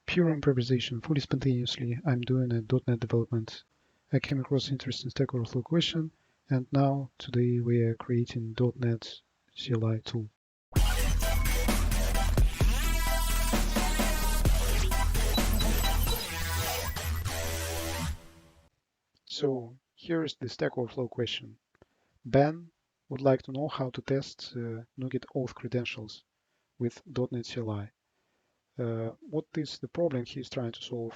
Pure improvisation, fully spontaneously. I'm doing a .NET development. I came across interesting Stack Overflow question, and now today we are creating .NET CLI tool. So here is the Stack Overflow question. Ben would like to know how to test NuGet auth credentials with .NET CLI. What is the problem he's trying to solve?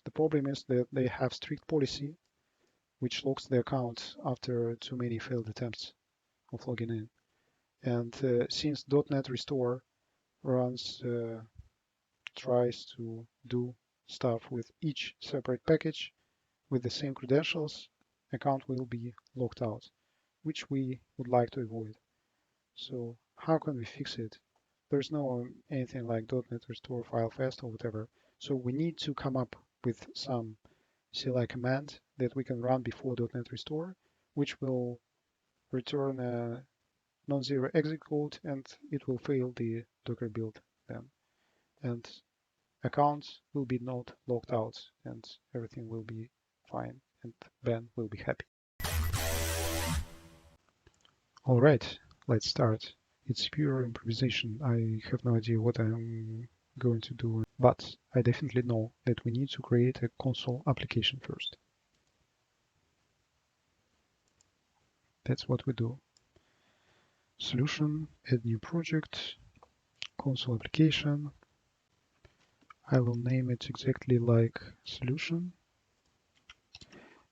The problem is that they have strict policy which locks the account after too many failed attempts of logging in. And since .NET Restore tries to do stuff with each separate package with the same credentials, account will be locked out, which we would like to avoid. So how can we fix it? There's no anything like .NET Restore file fast or whatever. So we need to come up with some CLI command that we can run before .NET Restore, which will return a non-zero exit code, and it will fail the Docker build then. And accounts will be not locked out, and everything will be fine, and Ben will be happy. All right, let's start. It's pure improvisation. I have no idea what I'm going to do, but I definitely know that we need to create a console application first. That's what we do. Solution, add new project, console application. I will name it exactly like solution,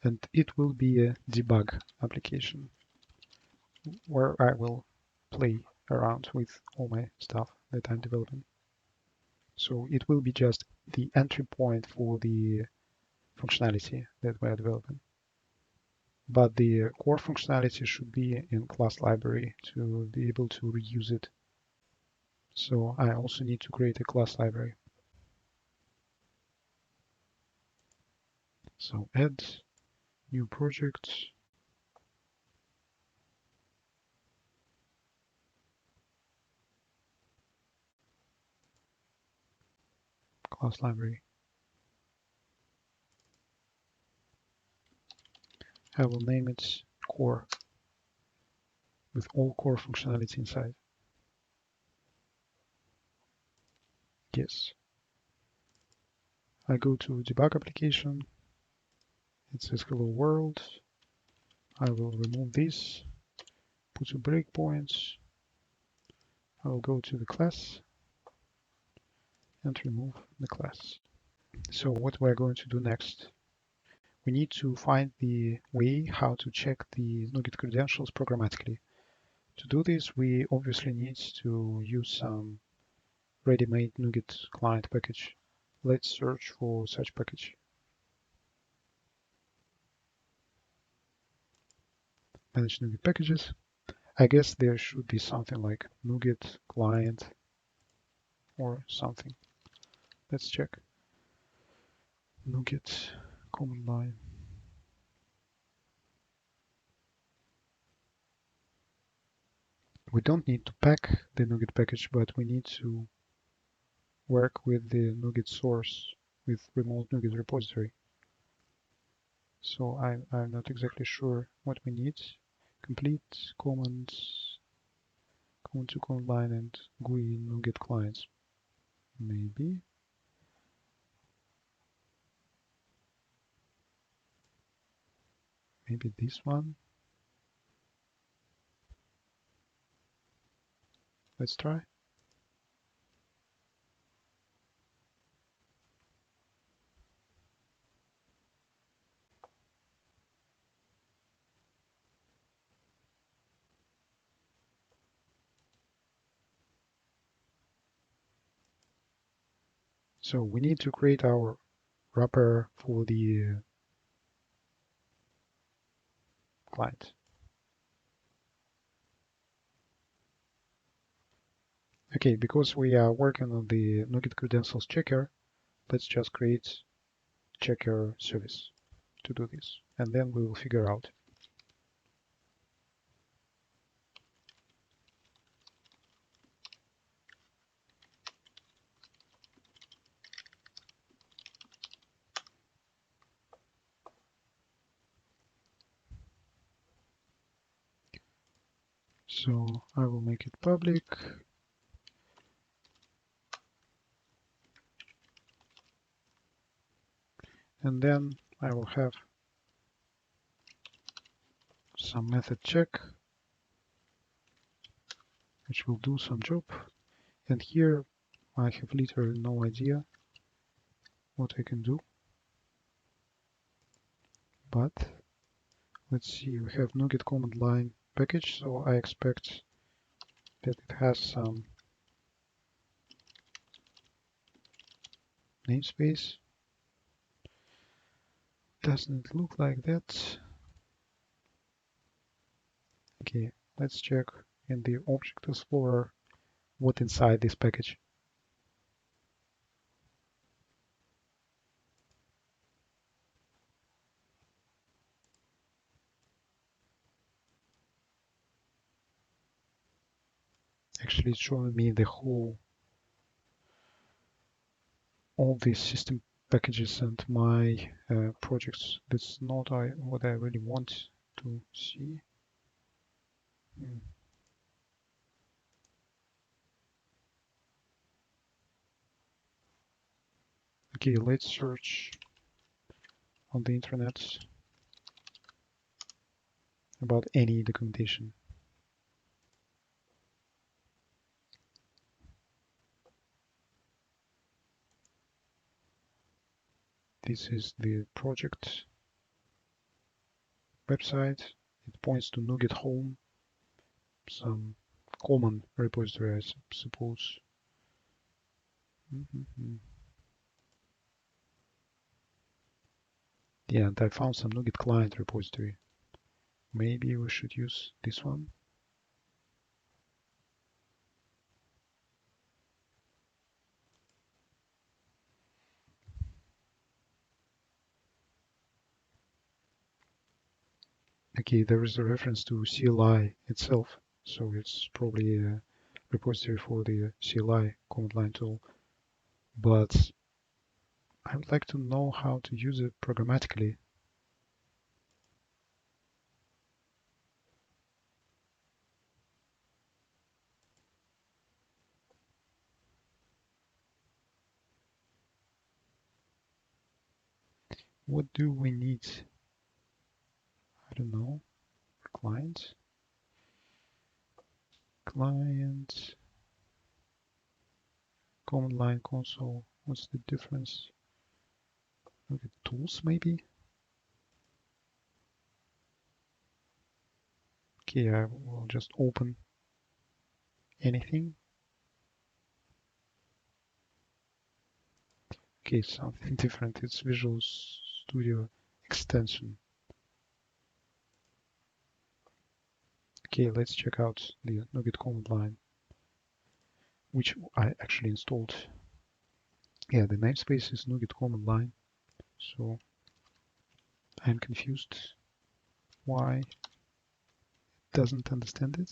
and it will be a debug application where I will play around with all my stuff that I'm developing. So it will be just the entry point for the functionality that we are developing. But the core functionality should be in class library to be able to reuse it. So I also need to create a class library. So add new project. Class library. I will name it core with all core functionality inside. Yes. I go to debug application. It says hello world. I will remove this, put a breakpoint. I will go to the class and remove the class. So what we're going to do next? We need to find the way how to check the NuGet credentials programmatically. To do this, we obviously need to use some ready-made NuGet client package. Let's search for such package. Manage NuGet packages. I guess there should be something like NuGet client or something. Let's check. NuGet command line. We don't need to pack the NuGet package, but we need to work with the NuGet source with remote NuGet repository. So I'm not exactly sure what we need. Complete commands, command to command line and GUI NuGet clients. Maybe. Maybe this one. Let's try. So we need to create our wrapper for the client. Okay, because we are working on the NuGet credentials checker, let's just create checker service to do this, and then we will figure out. So I will make it public. And then I will have some method check, which will do some job. And here I have literally no idea what I can do. But let's see, we have NuGet command line package, so I expect that it has some namespace. Doesn't it look like that? Okay, let's check in the Object Explorer what inside this package. Actually, it's showing me the whole, all these system packages and my projects. That's not what I really want to see. Okay, let's search on the internet about any documentation. This is the project website. It points to NuGet home, some common repository, I suppose. Yeah, and I found some NuGet client repository. Maybe we should use this one. Okay, there is a reference to CLI itself, so it's probably a repository for the CLI command line tool. But I would like to know how to use it programmatically. What do we need? I don't know. Client, command line console. What's the difference? Look at tools, maybe. Okay, I will just open anything. Okay, something different. It's Visual Studio extension. Okay, let's check out the NuGet command line, which I actually installed. Yeah, the namespace is NuGet command line, so I'm confused why it doesn't understand it.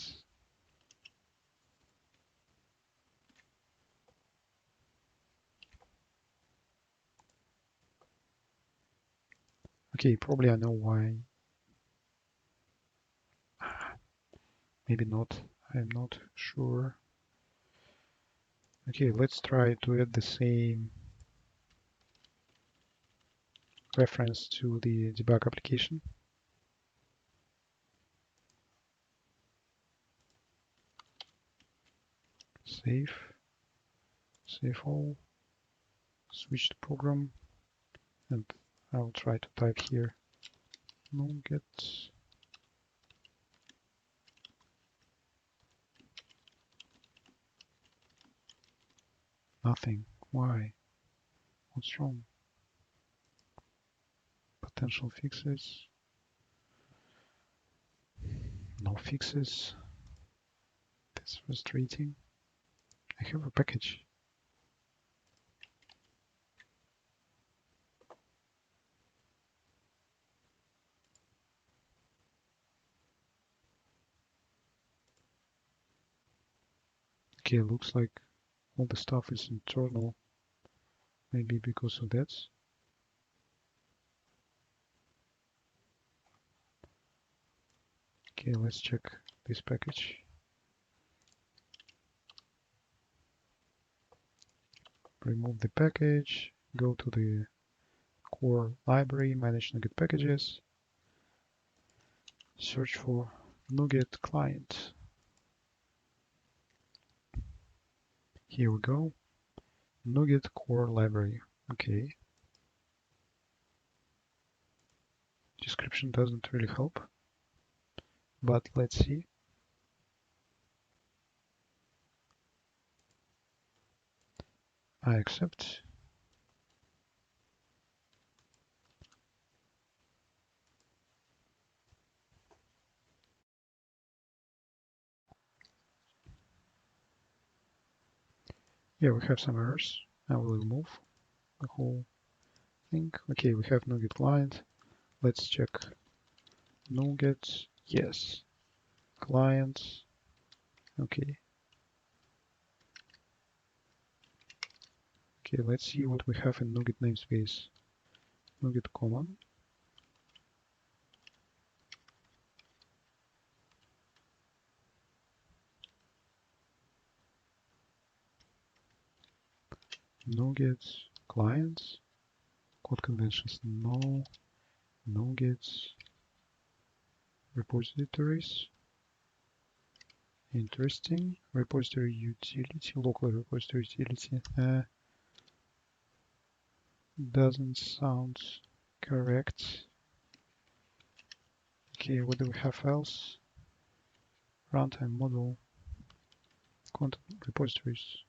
Okay, probably I know why. Maybe not. I'm not sure. Okay, let's try to add the same reference to the debug application. Save all, switch to program, and I'll try to type here nuget nothing. Why? What's wrong? Potential fixes. No fixes. That's frustrating. I have a package. Okay, looks like all the stuff is internal. Maybe because of that. Okay, let's check this package. remove the package, go to the core library, manage NuGet packages, search for NuGet client. Here we go, NuGet core library. Okay. Description doesn't really help, but let's see. I accept. Yeah, we have some errors. I will remove the whole thing. Okay, we have NuGet client. Let's check NuGet. Yes. Client. Okay. Okay, let's see what we have in NuGet namespace. NuGet common. NuGet clients. Code conventions no. NuGet repositories. Interesting. Repository utility, local repository utility. Doesn't sound correct. Okay, what do we have else? Runtime model, content repositories.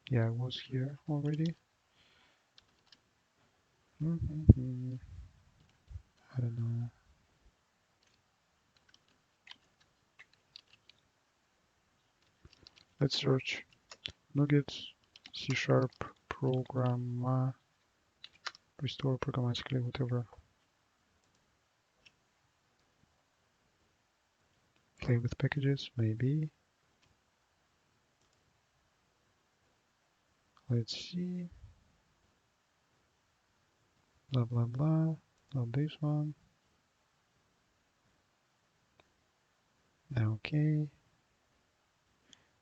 Yeah, I was here already. I don't know. Let's search NuGet C# program restore programmatically, whatever. Play with packages, maybe. Let's see. Blah blah blah. Not this one. Okay.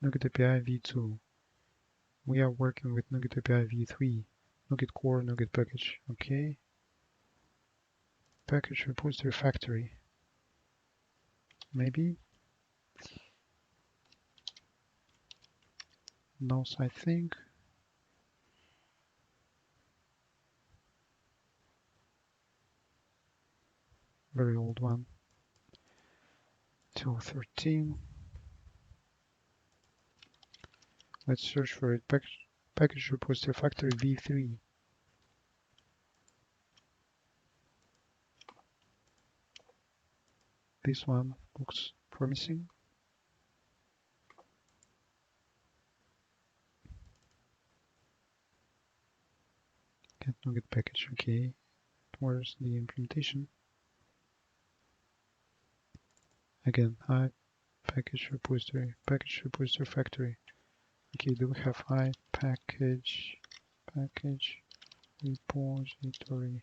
NuGet API v2. We are working with NuGet API v3. NuGet core, NuGet package. Okay. Package repository factory. Maybe. No, I think. Very old one. 2013. Let's search for it. Package repository factory v3. This one looks promising. Get NuGet package. Okay. Where's the implementation? Again, I package repository factory. Okay, do we have I package repository?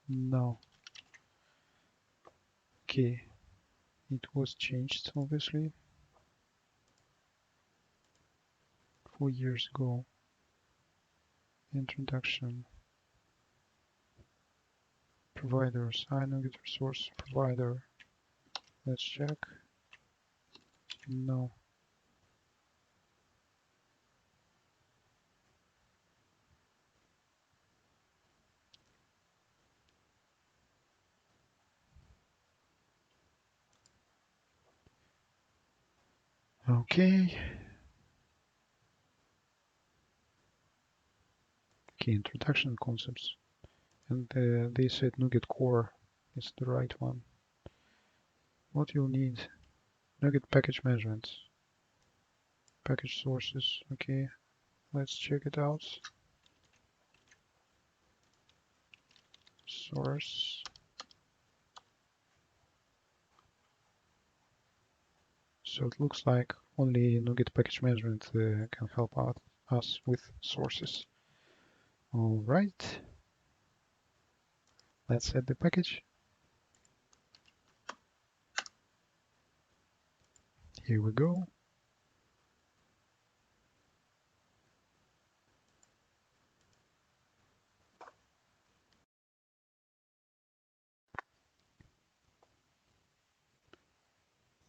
No. Okay, it was changed obviously 4 years ago. Introduction. Providers. I NuGet resource provider. Let's check. No. Okay. Okay, introduction concepts. And they said NuGet core is the right one. What you'll need? NuGet package management. Package sources. Okay, let's check it out. Source. So it looks like only NuGet package management can help out us with sources. All right. Let's add the package. Here we go.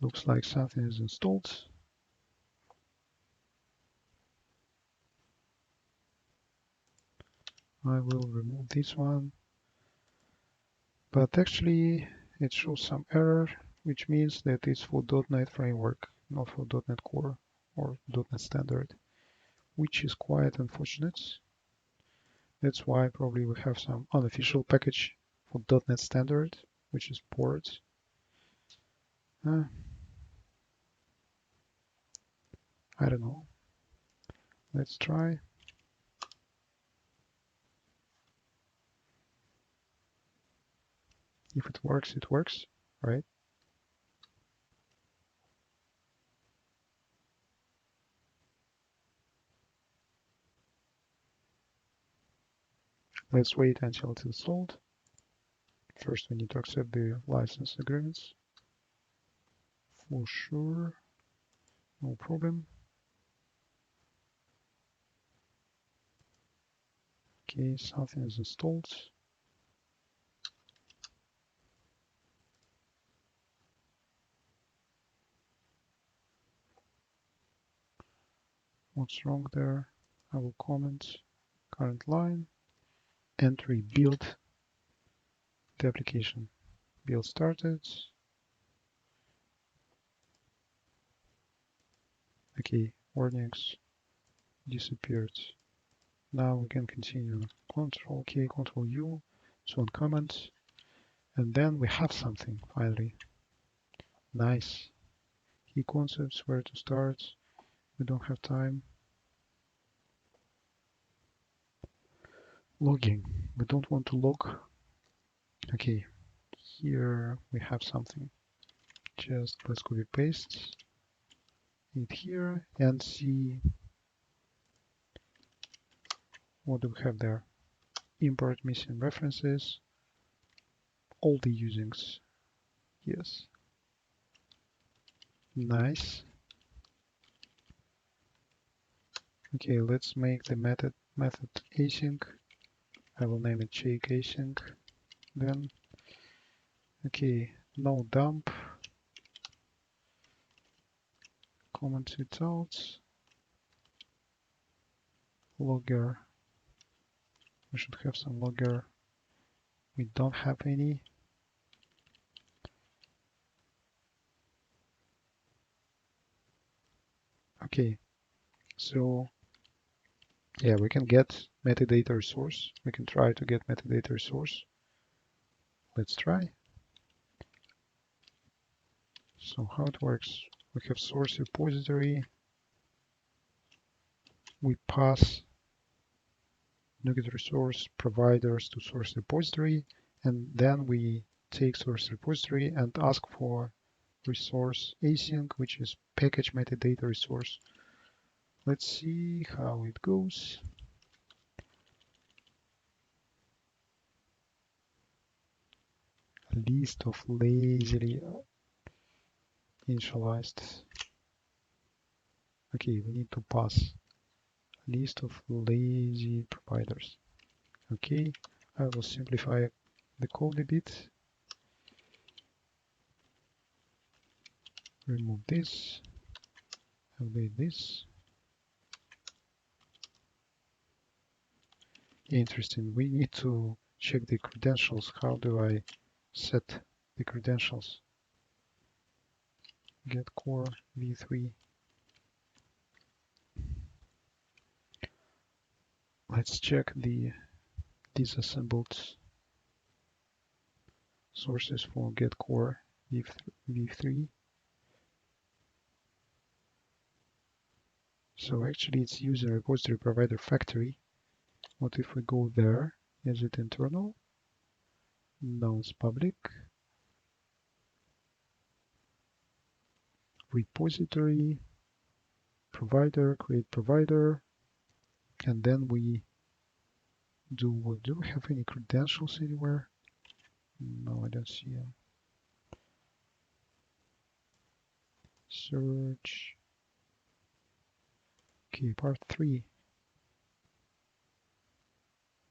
Looks like something is installed. I will remove this one. But actually, it shows some error, which means that it's for .NET Framework, not for .NET Core or .NET Standard, which is quite unfortunate. That's why probably we have some unofficial package for .NET Standard, which is port. I don't know. Let's try. If it works, right? Let's wait until it's installed. First, we need to accept the license agreements. For sure, no problem. Okay, something is installed. What's wrong there? I will comment current line, entry build, the application. Build started. Okay, warnings disappeared. Now we can continue. Control K, Control U, so on comment. And then we have something finally. Nice. Key concepts, where to start. We don't have time. Logging. We don't want to log. Okay, here we have something. Just let's copy paste it here and see what do we have there. Import missing references. All the usings. Yes. Nice. Okay, let's make the method async. I will name it check async. Then, okay, no dump. Comment it out. Logger. We should have some logger. We don't have any. Okay, so yeah, we can get metadata resource. We can try to get metadata resource. Let's try. So how it works, we have source repository. We pass NuGet resource providers to source repository, and then we take source repository and ask for resource async, which is package metadata resource. Let's see how it goes. List of lazily initialized. Okay, we need to pass list of lazy providers. Okay, I will simplify the code a bit. Remove this, update this. Interesting, we need to check the credentials. How do I set the credentials? Get core v3. Let's check the disassembled sources for get core v3. So actually it's user repository provider factory. What if we go there? Is it internal? No, it's public. Repository, provider, create provider, and then we do we have any credentials anywhere? No, I don't see them. Search. Okay, part 3.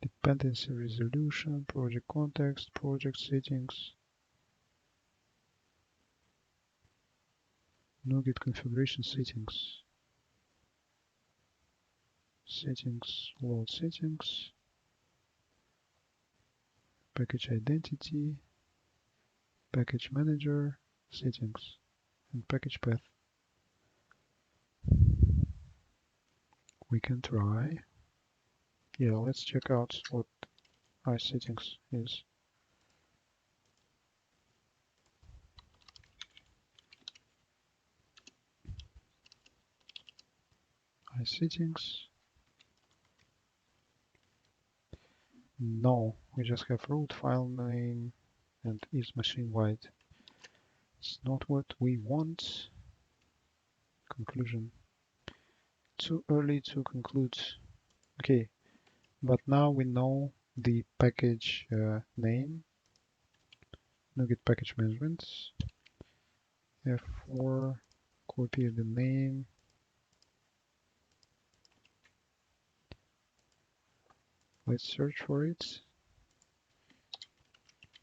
Dependency resolution, project context, project settings. NuGet configuration settings. Settings, load settings, package identity, package manager, settings, and package path. We can try. Yeah, let's check out what iSettings is. iSettings. No, we just have root file name and is machine wide. It's not what we want. Conclusion. Too early to conclude. Okay, but now we know the package name. NuGet package management. F4, copy the name. Let's search for it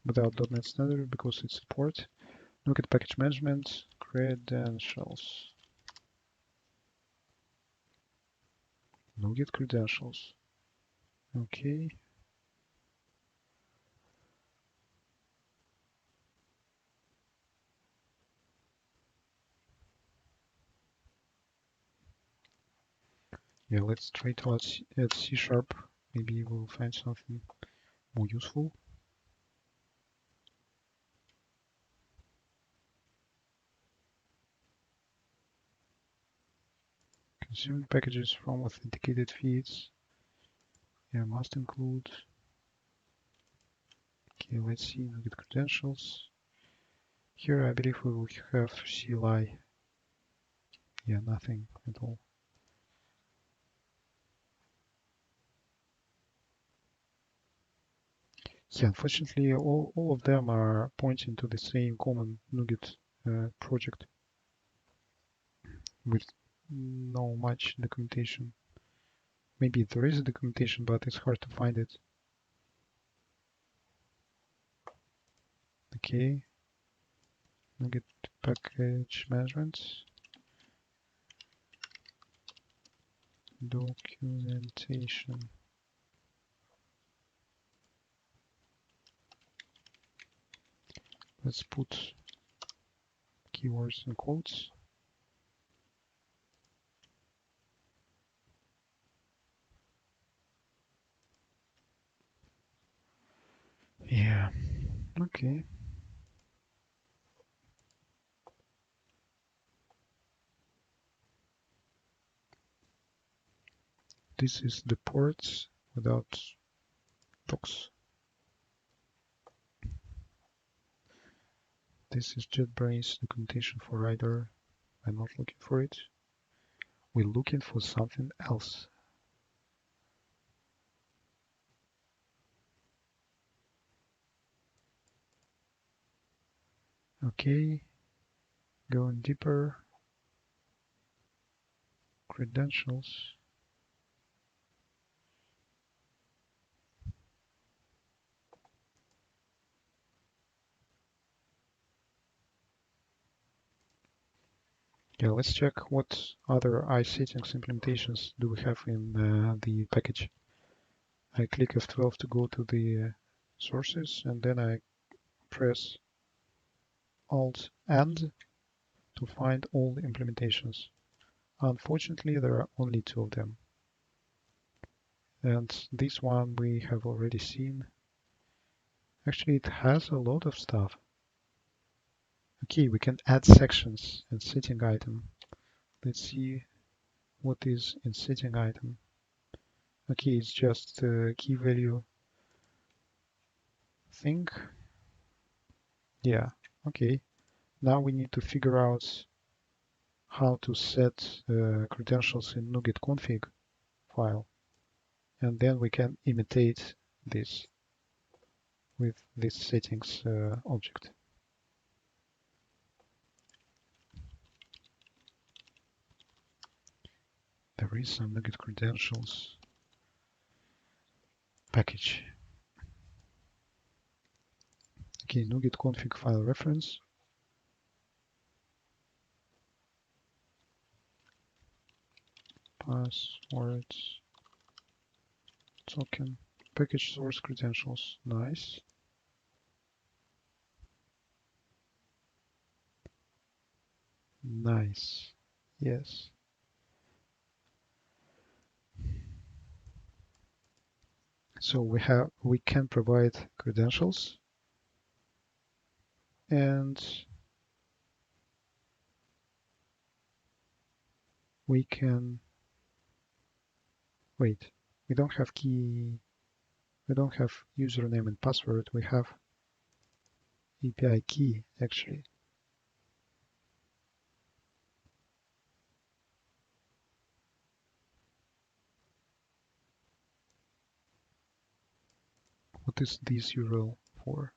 without .NET Standard because it's support. NuGet package management, credentials. NuGet credentials. Okay. Yeah, let's try to add C#. Maybe we'll find something more useful. Consuming packages from authenticated feeds. Yeah, must include. Okay, let's see NuGet credentials. Here I believe we will have CLI. Yeah, nothing at all. Yeah, unfortunately, all of them are pointing to the same common NuGet project with no much documentation. Maybe there is a documentation, but it's hard to find it. Okay, NuGet package management, documentation. Let's put keywords in quotes. Yeah, okay. This is the ports without docs. This is JetBrains documentation for Rider. I'm not looking for it. We're looking for something else. Okay, going deeper. Credentials. Yeah, let's check what other iSettings implementations do we have in the package. I click F12 to go to the sources, and then I press Alt and to find all the implementations. Unfortunately, there are only 2 of them. And this one we have already seen. Actually, it has a lot of stuff. Okay, we can add sections and setting item. Let's see what is in setting item. Okay, it's just a key value thing. Yeah, okay. Now we need to figure out how to set credentials in nuget.config file. And then we can imitate this with this settings object. There is some NuGet credentials package. Okay, NuGet config file reference. password token, package source credentials. Nice. Nice. Yes. So we can provide credentials, and we can wait. We don't have key. We don't have username and password. We have API key actually. What is this URL for?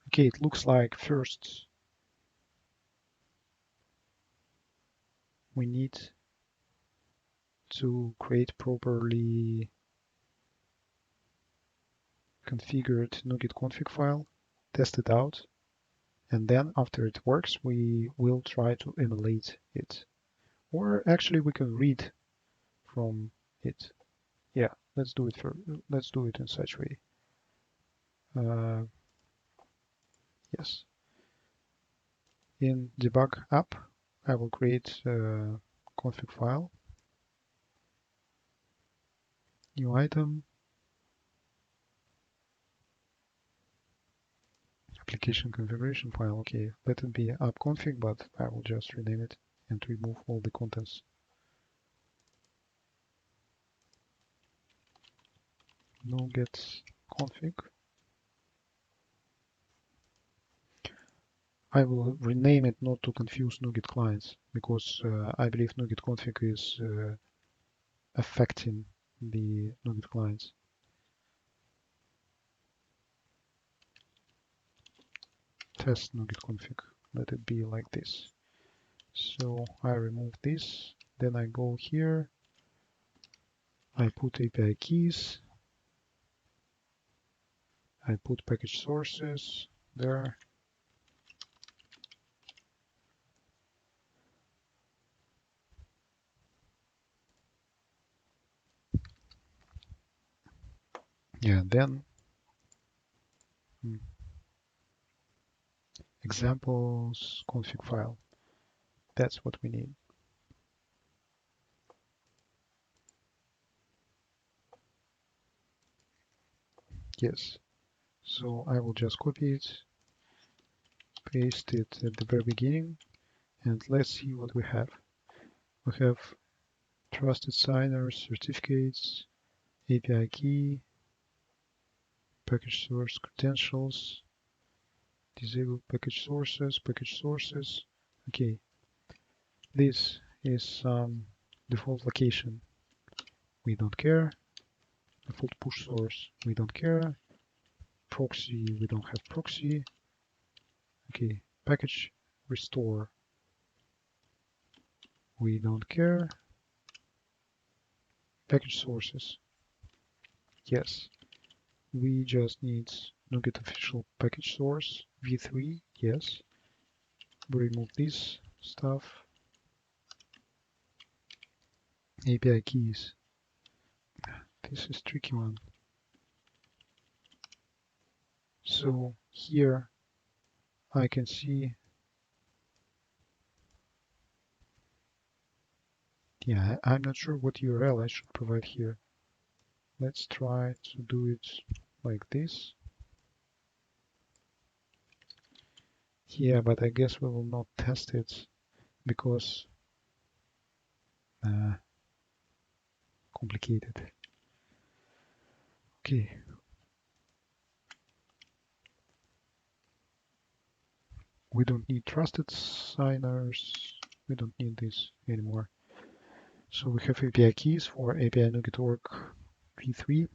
Okay, it looks like first we need to create properly configured NuGet config file, test it out, and then after it works, we will try to emulate it. Or actually we can read from it. Yeah, let's do it in such way. Yes. In debug app, I will create a config file, new item, application configuration file. Okay, let it be app config, but I will just rename it and remove all the contents. NuGet config. I will rename it not to confuse NuGet clients, because I believe NuGet config is affecting the NuGet clients. Test NuGet config. Let it be like this. So I remove this, then I go here, I put API keys, I put package sources there. Yeah, then examples config file. That's what we need. Yes. So I will just copy it, paste it at the very beginning, and let's see what we have. We have trusted signers, certificates, API key, package source credentials, disable package sources. Okay, this is some default location. We don't care. Default push source. We don't care. Proxy. We don't have proxy. Okay, package restore. We don't care. Package sources. Yes. We just need NuGet official package source v3. Yes. We remove this stuff. API keys. This is tricky one. So here I can see, yeah, I'm not sure what URL I should provide here. Let's try to do it like this. Yeah, but I guess we will not test it because complicated. Okay. We don't need trusted signers. We don't need this anymore. So we have API keys for API NuGet.org v3.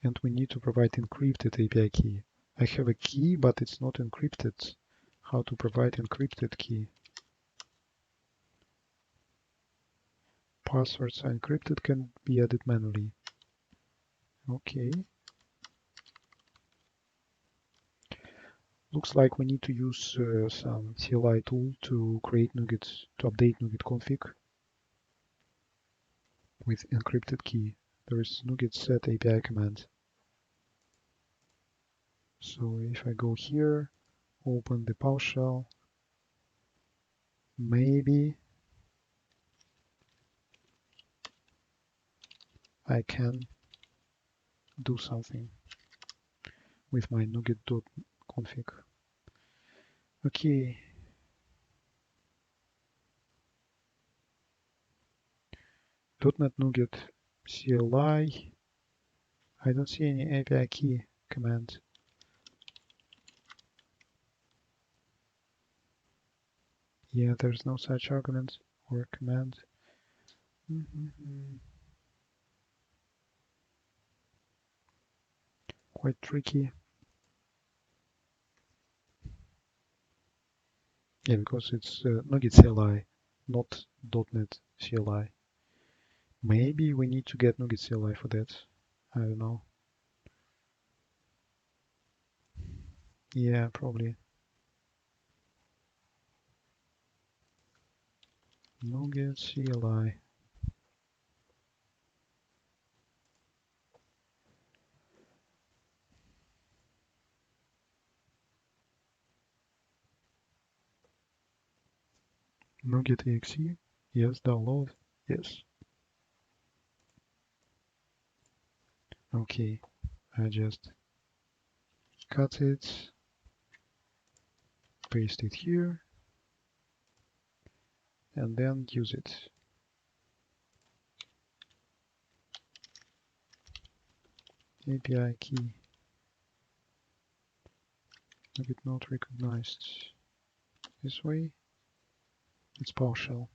And we need to provide encrypted API key. I have a key, but it's not encrypted. How to provide encrypted key? passwords are encrypted can be added manually. Okay. Looks like we need to use some CLI tool to create NuGet, to update NuGet config with encrypted key. There is NuGet set API command. So if I go here, open the PowerShell, maybe I can do something with my nuget.config. Okay. .NET NuGet CLI. I don't see any API key command. Yeah, there's no such argument or command. Quite tricky. Yeah, because it's NuGet CLI, not .NET CLI. Maybe we need to get NuGet CLI for that. I don't know. Yeah, probably. NuGet CLI. NuGet API. Yes, download. Yes. Okay, I just cut it, paste it here, and then use it. API key. NuGet not recognized. This way, it's PowerShell.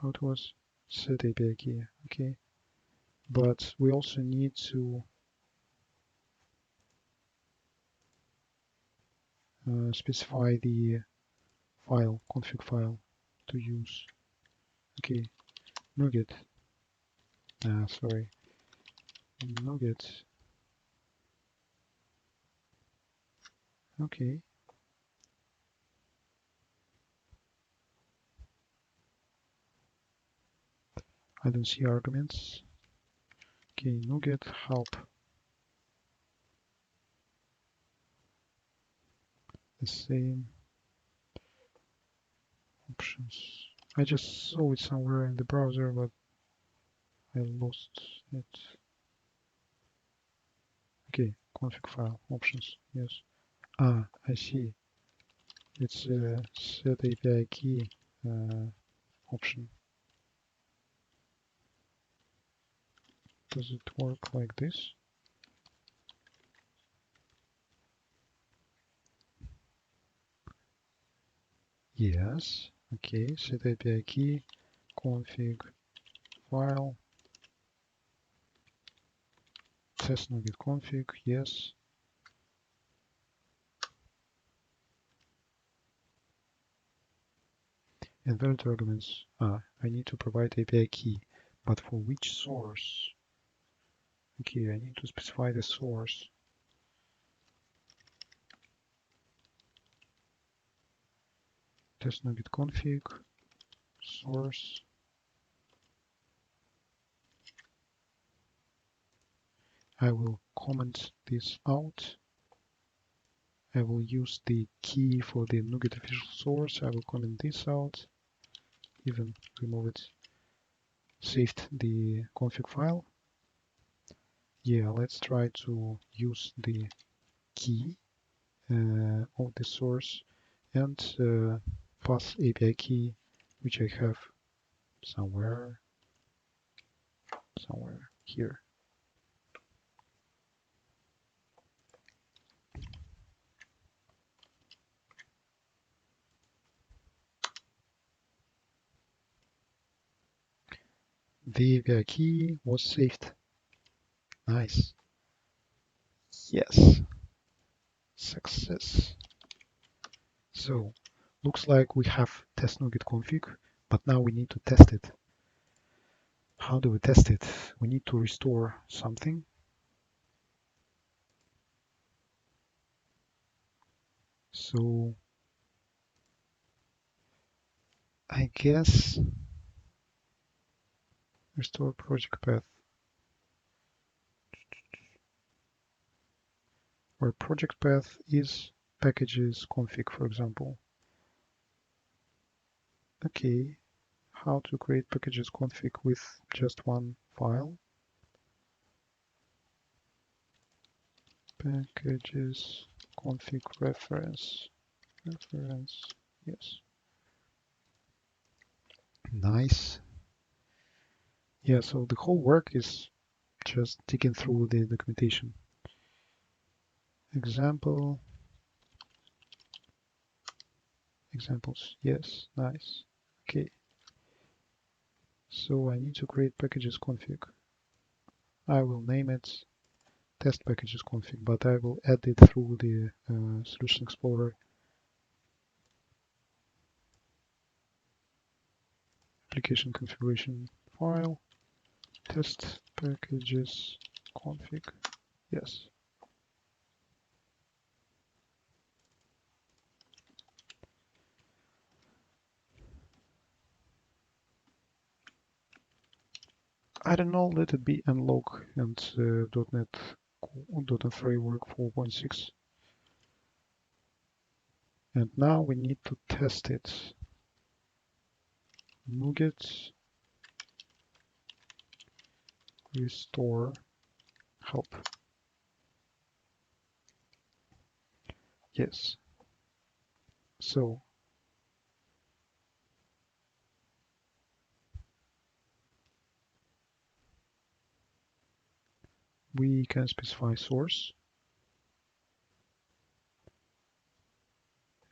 How it was? Set API key. Okay. But we also need to specify the file, config file to use. Okay, NuGet. Sorry. NuGet. Okay. I don't see arguments. Okay, NuGet help. The same options. I just saw it somewhere in the browser, but I lost it. Okay, config file options. Yes. I see. It's a set API key option. Does it work like this? Yes. Okay, set API key, config file, test NuGet config, yes. And valid arguments. I need to provide API key, but for which source? Okay, I need to specify the source. Test NuGet config, source. I will comment this out. I will use the key for the NuGet official source. I will comment this out, even remove it. Saved the config file. Yeah, let's try to use the key of the source and pass API key, which I have somewhere here. The API key was saved. Nice. Yes. Success. So Looks like we have test nuget config, but now we need to test it. How do we test it? We need to restore something. So I guess restore project path, where project path is packages.config, for example. Okay, how to create packages.config with just one file? Packages.config reference, yes. Nice. Yeah, so the whole work is just digging through the documentation. Examples, yes, nice. Okay, so I need to create packages.config. I will name it test packages.config, but I will add it through the Solution Explorer application configuration file, test packages.config, yes. I don't know, let it be nlog and .NET Framework 4.6. And now we need to test it. NuGet restore help. Yes. So we can specify source,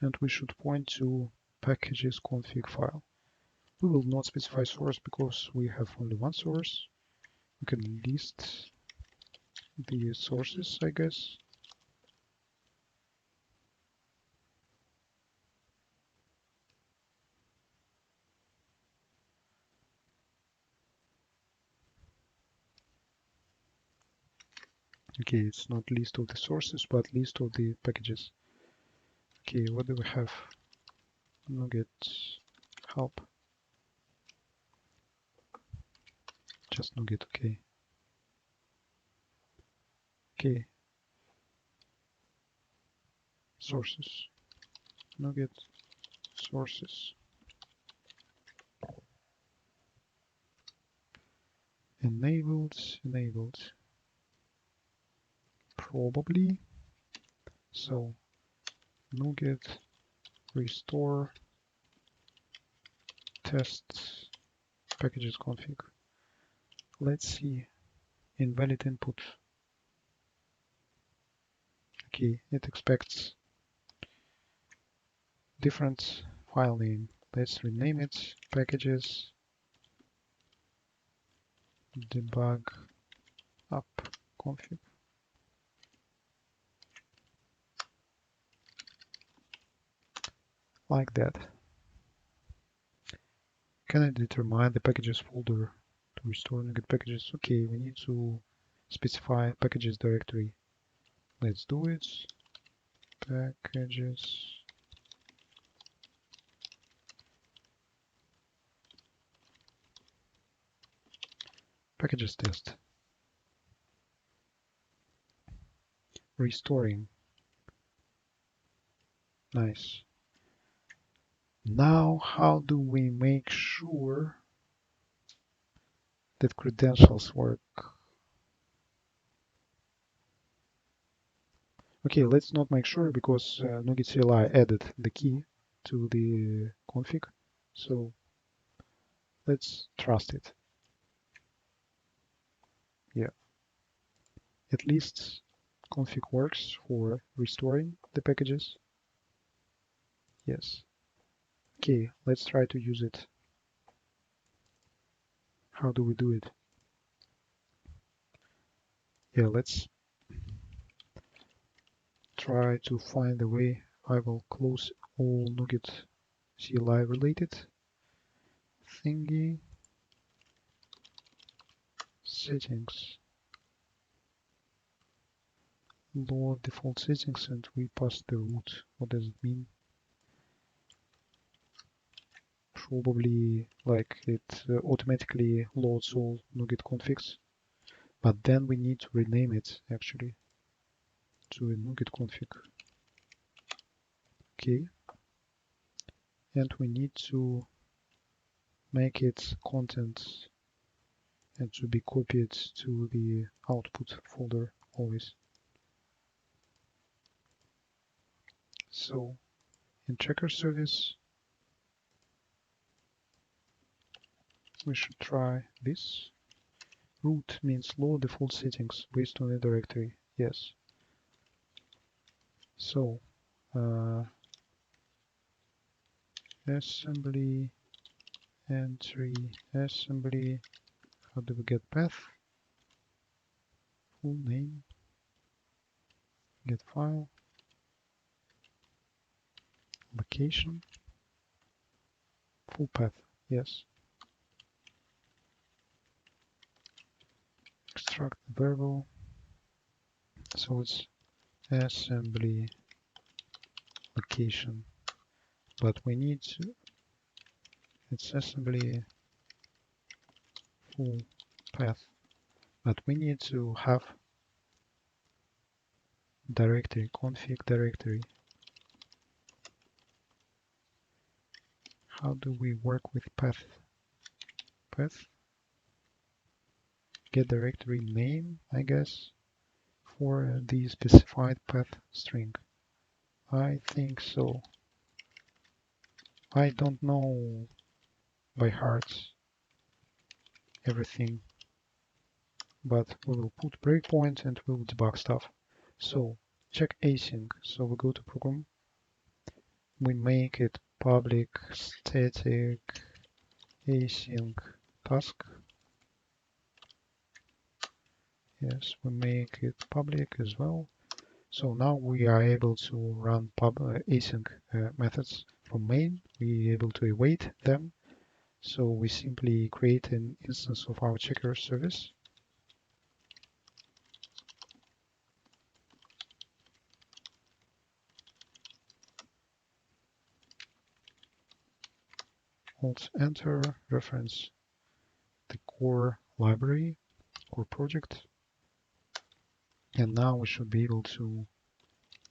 and we should point to packages.config file. We will not specify source because we have only one source. We can list the sources, I guess. Okay, it's not list of the sources, but list of the packages. Okay, what do we have? NuGet help. Just NuGet, okay. Okay. Sources. NuGet sources. Enabled. Probably. So NuGet restore test packages.config. Let's see. Invalid input. Okay, it expects different file name. Let's rename it packages debug app config. Like that. Can I determine the packages folder to restore NuGet packages? Okay, we need to specify packages directory. Let's do it. Packages. Packages test. Restoring. Nice. Now, how do we make sure that credentials work? Okay, let's not make sure because NuGet CLI added the key to the config. So let's trust it. Yeah. At least config works for restoring the packages. Yes. Okay, let's try to use it. How do we do it? Yeah, let's try to find a way. I will close all NuGet CLI related thingy, settings, load default settings, and we pass the root. What does it mean? Probably like it automatically loads all NuGet configs, but then we need to rename it actually to a NuGet config. Okay, and we need to make its contents and to be copied to the output folder always. So in checker service, we should try this. Root means load default settings based on the directory. Yes. So assembly entry assembly. How do we get path? Full name. Get file. Location. Full path. Yes. Extract the variable. So it's assembly location, but we need to. It's assembly full path, but we need to have directory, config directory. How do we work with path? Path, get directory name, I guess, for the specified path string. I think so. I don't know by heart everything, but we will put breakpoint and we will debug stuff. So check async. So we go to program. We make it public static async task. Yes, we make it public as well. So now we are able to run async methods from main. We are able to await them. So we simply create an instance of our checker service. Alt enter, reference the core library, core project. And now we should be able to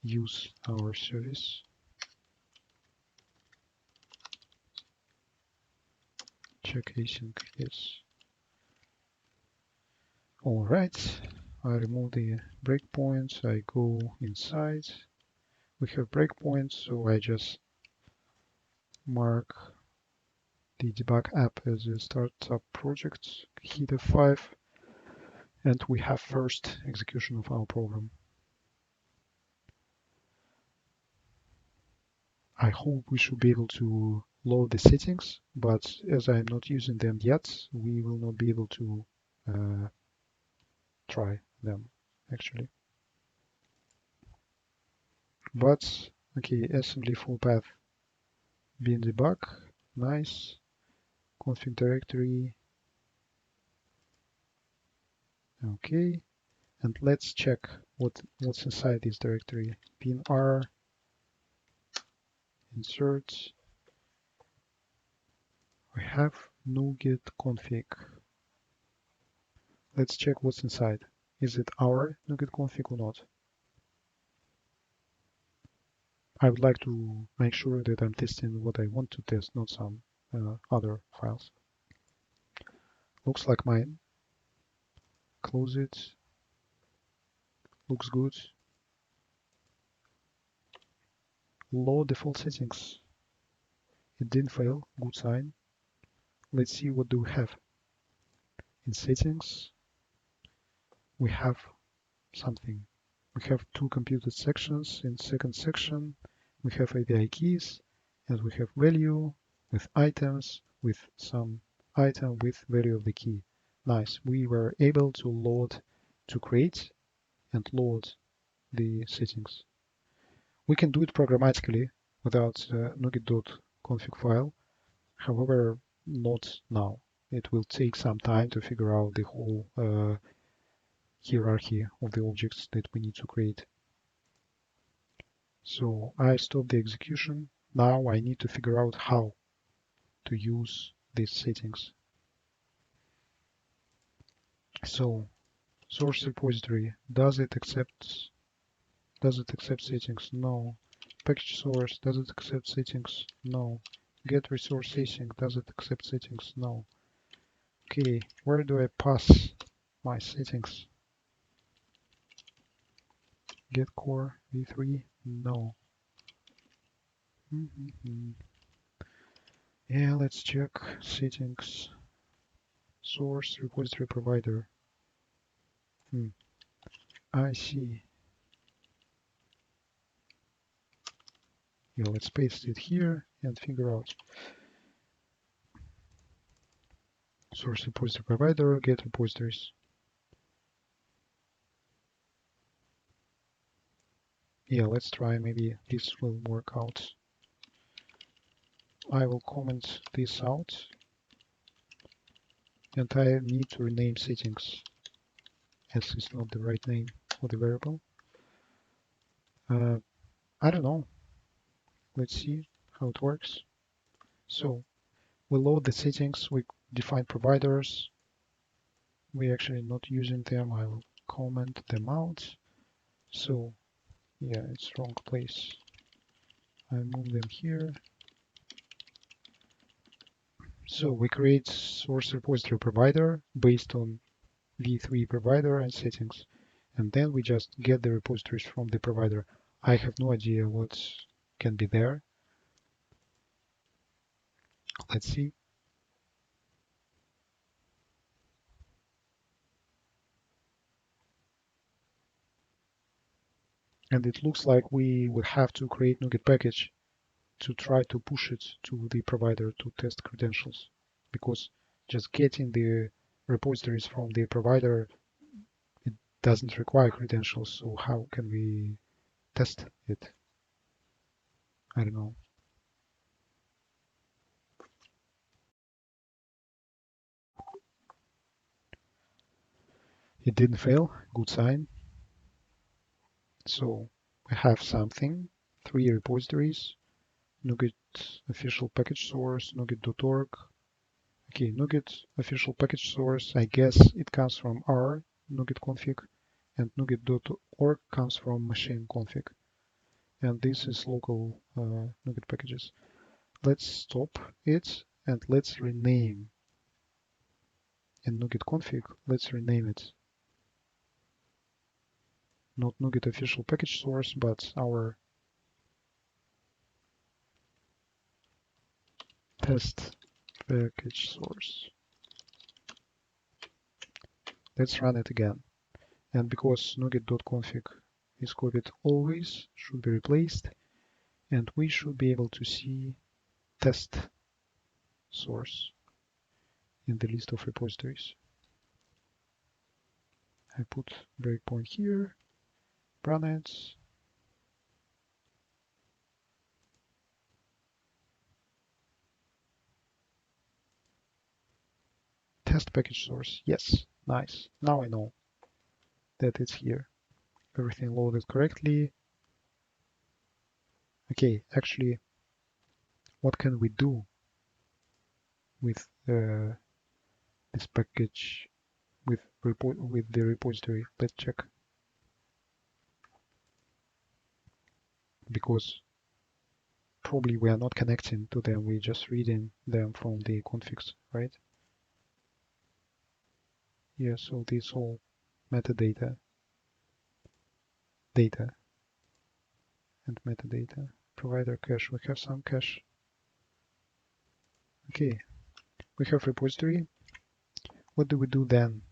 use our service. Check async, yes. All right, I remove the breakpoints. I go inside. We have breakpoints, so I just mark the debug app as a startup project, hit F5, and we have first execution of our program. I hope we should be able to load the settings, but as I'm not using them yet, we will not be able to try them actually. But okay, assembly full path bin debug, nice. Config directory, okay. And let's check what's inside this directory. Bin R, insert. We have nuget.config. Let's check what's inside. Is it our nuget config or not? I would like to make sure that I'm testing what I want to test, not some other files. Looks like mine. Close it. Looks good. Load default settings. It didn't fail. Good sign. Let's see what do we have. In settings, we have something. We have two computed sections. In second section, we have API keys, and we have value with items, with some item with value of the key. Nice. We were able to load, to create and load the settings. We can do it programmatically without nuget config file. However, not now. It will take some time to figure out the whole hierarchy of the objects that we need to create. So I stop the execution. Now I need to figure out how to use these settings. So source repository, does it accept settings? No. Package source, does it accept settings? No. Get resource setting, does it accept settings? No. Okay, where do I pass my settings? Get core v3? No. Yeah, let's check settings. Source repository provider. I see. Yeah, let's paste it here and figure out. Source repository provider, get repositories. Yeah, let's try, maybe this will work out. I will comment this out. And I need to rename settings, as it's not the right name for the variable. I don't know. Let's see how it works. So we load the settings, we define providers. We're actually not using them. I will comment them out. So yeah, it's wrong place. I move them here. So we create source repository provider based on v3 provider and settings. And then we just get the repositories from the provider. I have no idea what can be there. Let's see. And it looks like we will have to create NuGet package to try to push it to the provider to test credentials, because just getting the repositories from the provider, it doesn't require credentials. So how can we test it? I don't know. It didn't fail, good sign. So we have something, 3 repositories, NuGet official package source, nuget.org. Okay, NuGet official package source, I guess it comes from our nuget.config, and nuget.org comes from machine config. And this is local NuGet packages. Let's stop it and let's rename. In NuGet config, let's rename it. Not NuGet official package source, but our test package source. Let's run it again. And because nuget.config is copied always, should be replaced, and we should be able to see test source in the list of repositories. I put breakpoint here, run it. Test package source, yes, nice. Now I know that it's here. Everything loaded correctly. Okay, actually, what can we do with this package, with the repository? Let's check. Because probably we are not connecting to them, we're just reading them from the configs, right? Yeah, so this all metadata, data, and metadata. Provider cache, we have some cache. Okay, we have repository. What do we do then?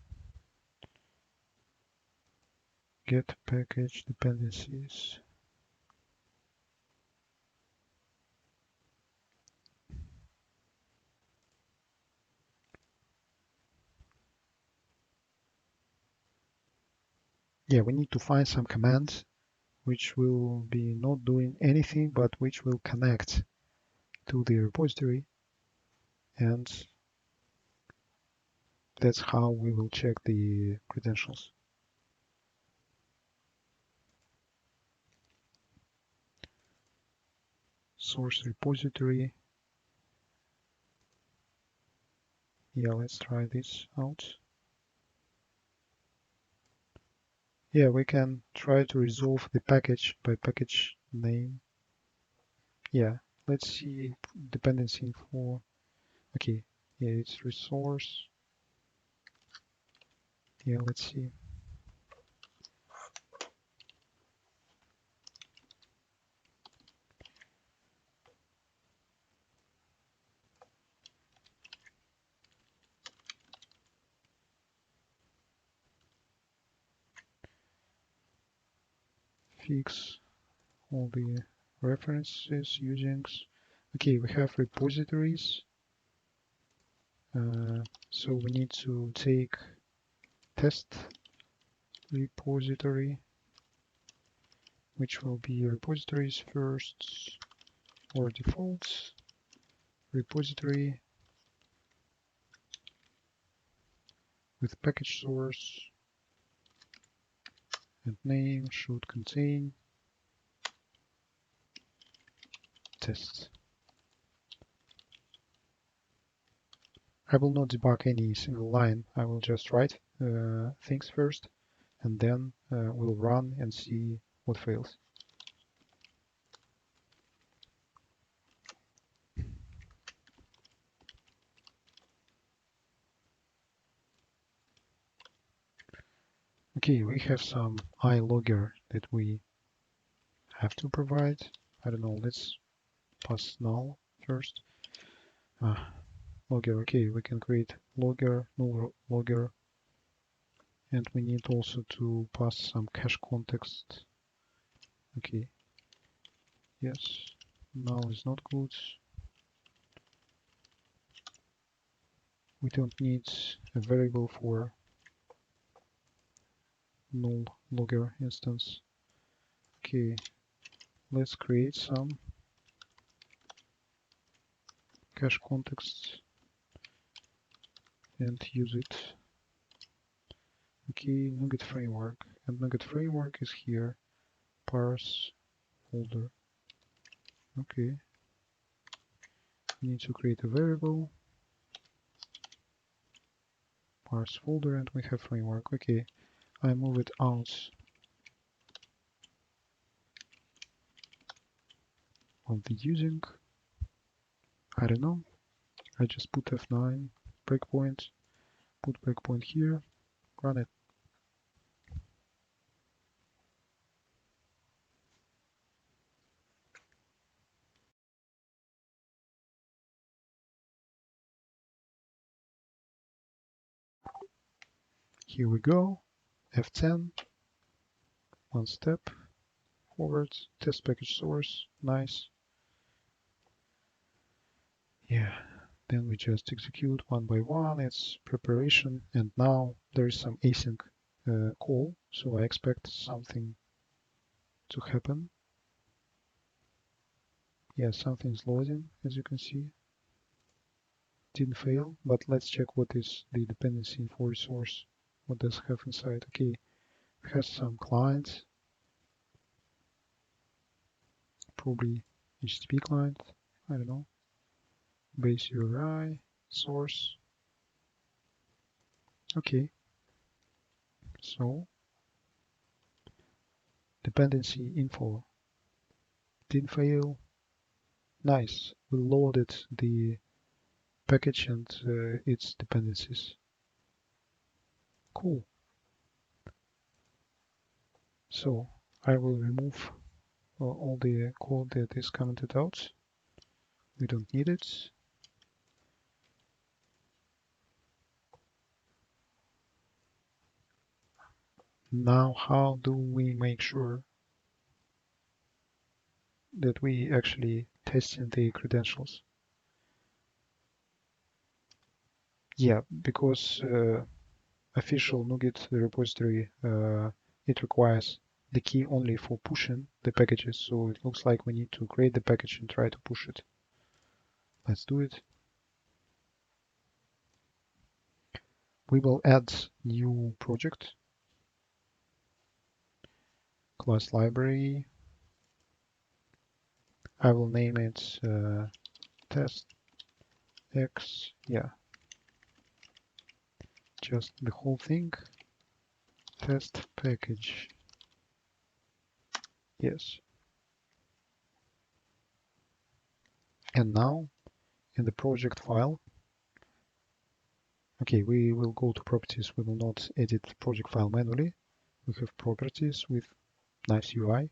Get package dependencies. Yeah, we need to find some commands which will be not doing anything, but which will connect to the repository, and that's how we will check the credentials. Source repository. Yeah, let's try this out. Yeah, we can try to resolve the package by package name. Yeah, let's see dependency info. Okay, yeah, it's resource. Yeah, let's see. Fix all the references using. Okay, we have repositories. So we need to take test repository, which will be repositories first or defaults repository with package source and name should contain test. I will not debug any single line. I will just write things first, and then we'll run and see what fails. Okay, we have some iLogger that we have to provide. I don't know, let's pass null first. Logger, okay, we can create logger, null logger, and we need also to pass some cache context. Okay, yes, null is not good. We don't need a variable for null logger instance. Okay, let's create some cache context and use it. Okay, NuGet framework, and NuGet framework is here, parse folder. Okay, we need to create a variable, parse folder, and we have framework. Okay, I move it out of the using. I don't know. I just put F9, breakpoint, put breakpoint here, run it. Here we go. F10, one step forward, test package source, nice. Yeah, then we just execute one by one, it's preparation, and now there is some async call, so I expect something to happen. Yeah, something's loading, as you can see. Didn't fail, but let's check what is the dependency for resource. What does it have inside? Okay, it has some clients, probably HTTP client, I don't know, base URI, source. Okay, so dependency info didn't fail. Nice, we loaded the package and its dependencies. Cool. So I will remove all the code that is commented out. We don't need it. Now, how do we make sure that we actually testing the credentials? Yeah, because official NuGet repository, it requires the key only for pushing the packages. So it looks like we need to create the package and try to push it. Let's do it. We will add new project, class library. I will name it test X. Yeah, just the whole thing. Test package. Yes. And now in the project file, okay, we will go to properties. We will not edit the project file manually. We have properties with nice UI.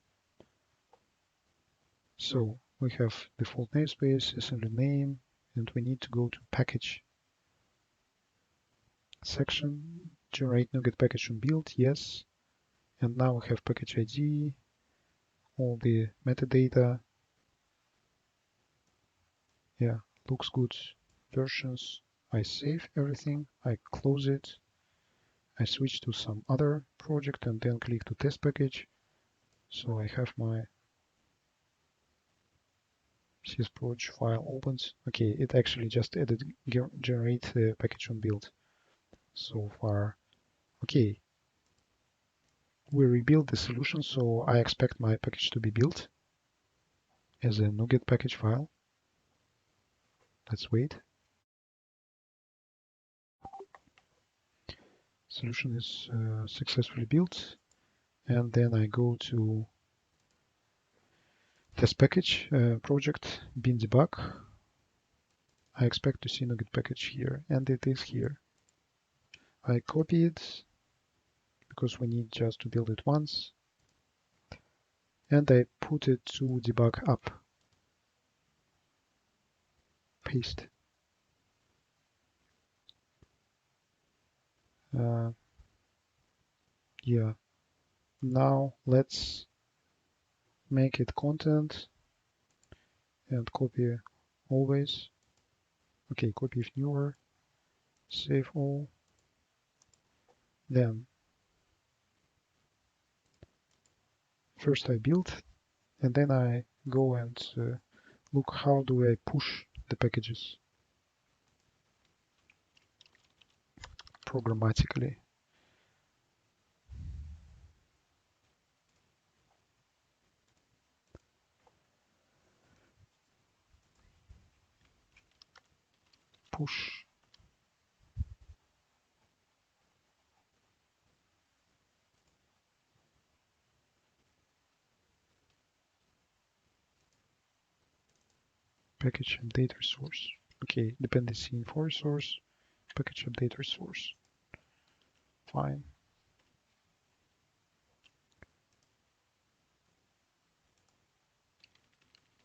So we have default namespace, assembly name, and we need to go to package section, generate NuGet package on build, yes. And now we have package ID, all the metadata. Yeah, looks good. Versions, I save everything, I close it, I switch to some other project and then click to test package. So I have my sysproj file opens. Okay, it actually just added generate package on build so far. Okay, we rebuild the solution, so I expect my package to be built as a NuGet package file. Let's wait. Solution is successfully built, and then I go to test package project bin debug. I expect to see NuGet package here, and it is here. I copy it because we need just to build it once, and I put it to debug up. Paste. Yeah. Now let's make it content and copy always. Okay, copy if newer, save all. Then first I build, and then I go and look how do I push the packages programmatically. Push. Package update resource. Okay, dependency info resource, package update resource. Fine.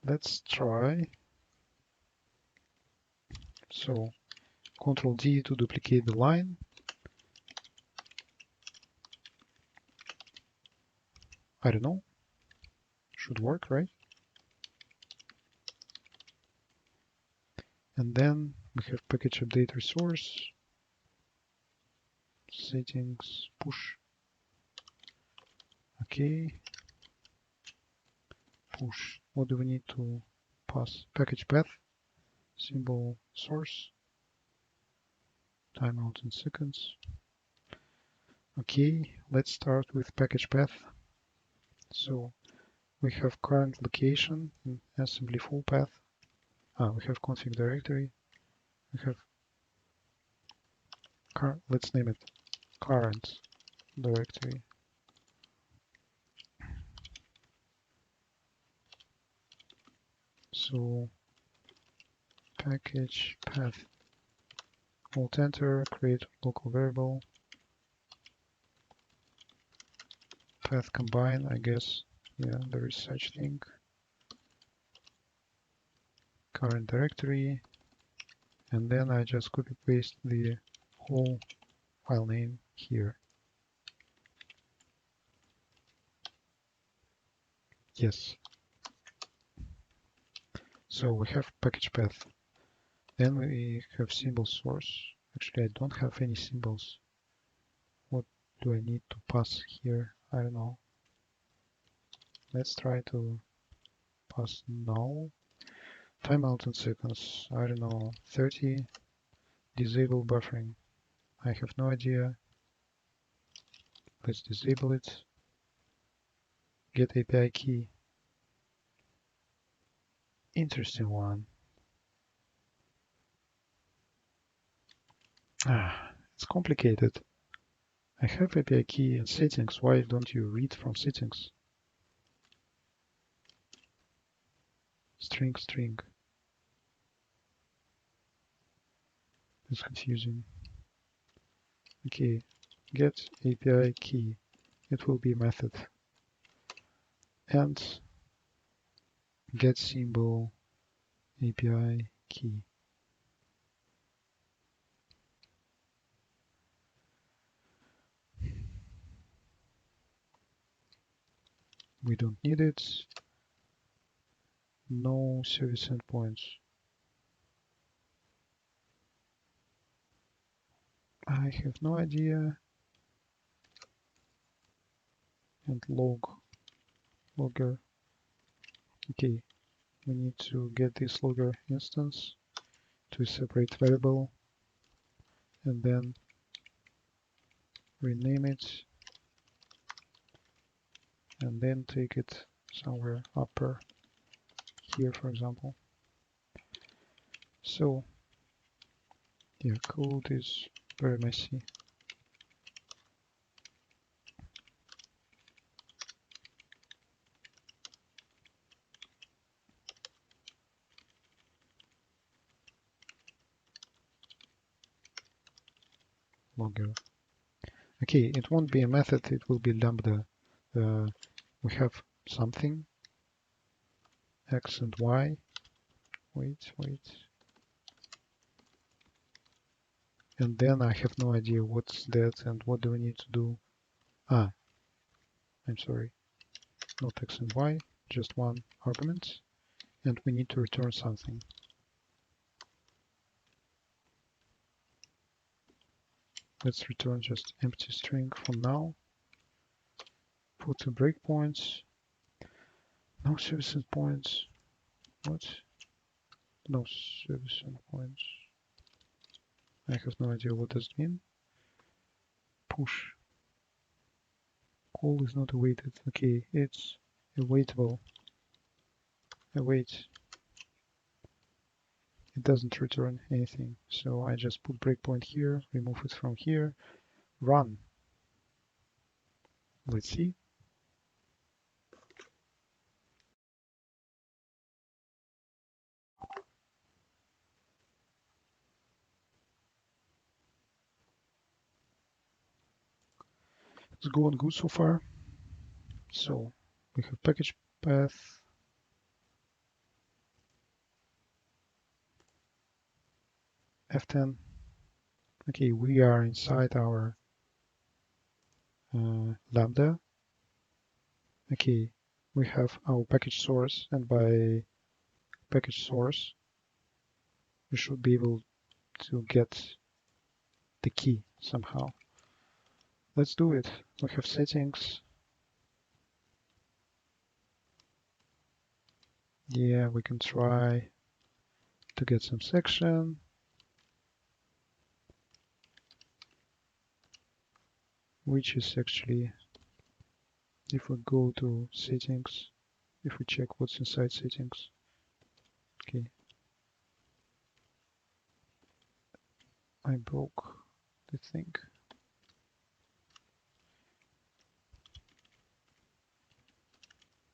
Let's try. So Control D to duplicate the line. I don't know. Should work, right? And then we have package update resource. Settings, push. Okay. Push. What do we need to pass? Package path, symbol source, timeout in seconds. Okay, let's start with package path. So we have current location in assembly full path. We have config directory. We have let's name it current directory. So package path, alt enter, create local variable, path combine, I guess. Yeah, there is such thing. Current directory, and then I just copy paste the whole file name here. Yes. So we have package path. Then we have symbol source. Actually, I don't have any symbols. What do I need to pass here? I don't know. Let's try to pass null. Timeout in seconds, I don't know, 30. Disable buffering, I have no idea. Let's disable it. Get API key. Interesting one. It's complicated. I have API key and settings. Why don't you read from settings? String, string. It's confusing. Okay, get API key. It will be a method. And get symbol API key. We don't need it. No service endpoints. I have no idea. And logger. Okay, we need to get this logger instance to a separate variable and then rename it and then take it somewhere upper here, for example. So yeah, code is very messy. Logger. Okay, it won't be a method, it will be lambda. We have something, x and y. Wait. And then I have no idea what's that and what do we need to do. I'm sorry, not x and y, just one argument. And we need to return something. Let's return just empty string for now. Put the breakpoints. No service endpoints. What? No service endpoints. I have no idea what does it mean. Push. Call is not awaited. Okay, it's awaitable. Await. It doesn't return anything. So I just put breakpoint here, remove it from here, run. Let's see. It's going good so far. So we have package path. F10. Okay, we are inside our lambda. Okay, we have our package source, and by package source, we should be able to get the key somehow. Let's do it. We have settings. Yeah, we can try to get some section. Which is actually, if we go to settings, if we check what's inside settings. Okay. I broke the thing.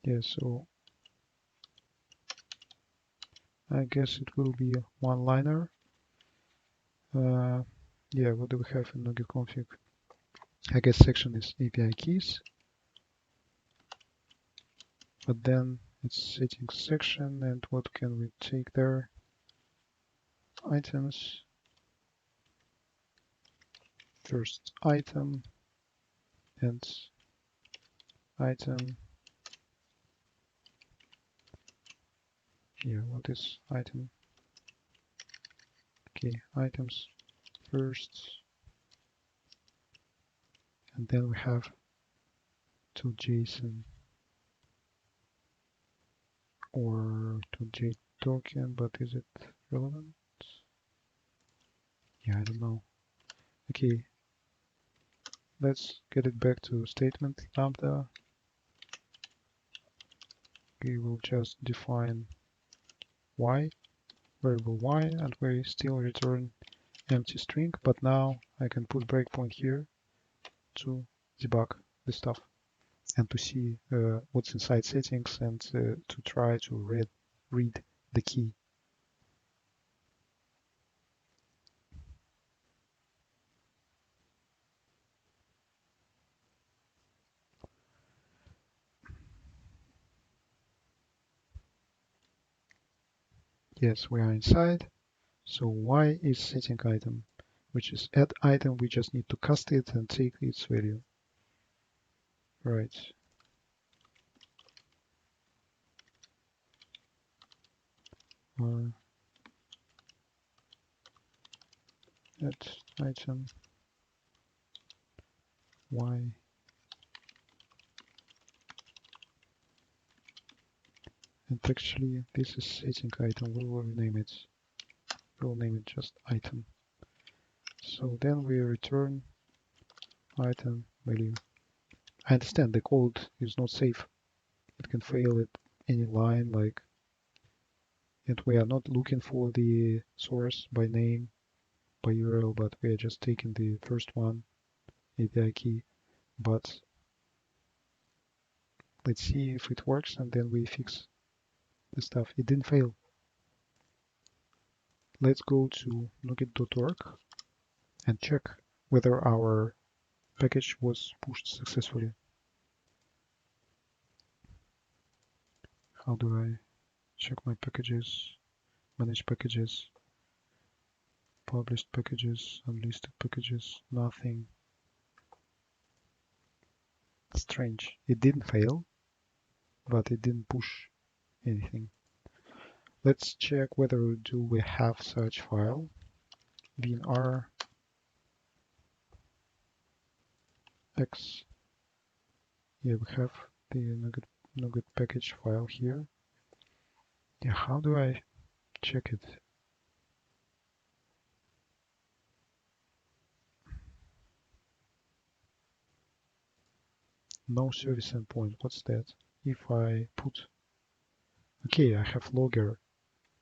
Yeah, so I guess it will be a one-liner. Yeah, what do we have in nuget.config? I guess section is API keys, but then it's settings section, and what can we take there? Items, first item, and item. Yeah, what is item? Okay, items first, and then we have to JSON or to token, but is it relevant? Yeah, I don't know. Okay, let's get it back to statement lambda. We will just define y, variable y, and we still return empty string, but now I can put breakpoint here to debug the stuff and to see what's inside settings and to try to read the key. Yes, we are inside. So y is setting item, which is add item. We just need to cast it and take its value. Right. Add item y. And actually, this is setting item. We will name it. We'll name it just item. So then we return item value. I understand the code is not safe. It can fail at any line, like, and we are not looking for the source by name, by URL, but we are just taking the first one, API key. But let's see if it works, and then we fix the stuff. It didn't fail. Let's go to nuget.org and check whether our package was pushed successfully. How do I check my packages? Manage packages, published packages, unlisted packages, nothing. Strange. It didn't fail, but it didn't push anything. Let's check whether do we have such file. Bin_r x. Yeah, we have the nuget package file here. Yeah, how do I check it? No service endpoint. What's that? If I put, okay, I have logger.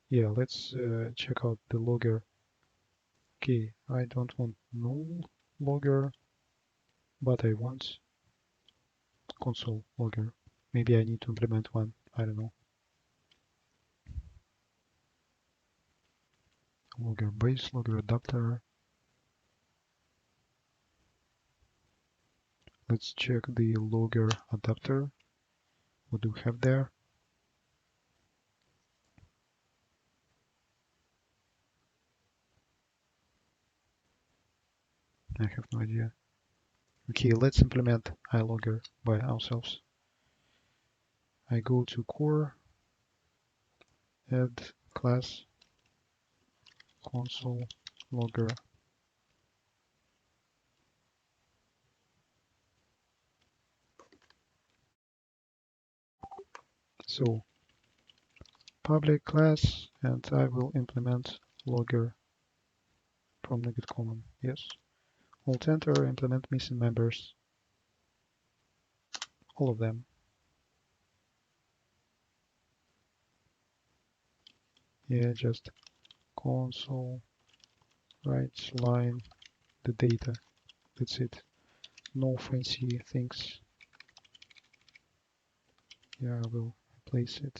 Yeah, let's check out the logger. Okay, I don't want null logger, but I want console logger. Maybe I need to implement one. I don't know. Logger base, logger adapter. Let's check the logger adapter. What do we have there? I have no idea. Okay, let's implement iLogger by ourselves. I go to core, add class, console logger. So public class, and I will implement logger from NuGet common. Yes. Alt enter, implement missing members. All of them. Yeah, just console write line the data. That's it. No fancy things. Yeah, I will place it.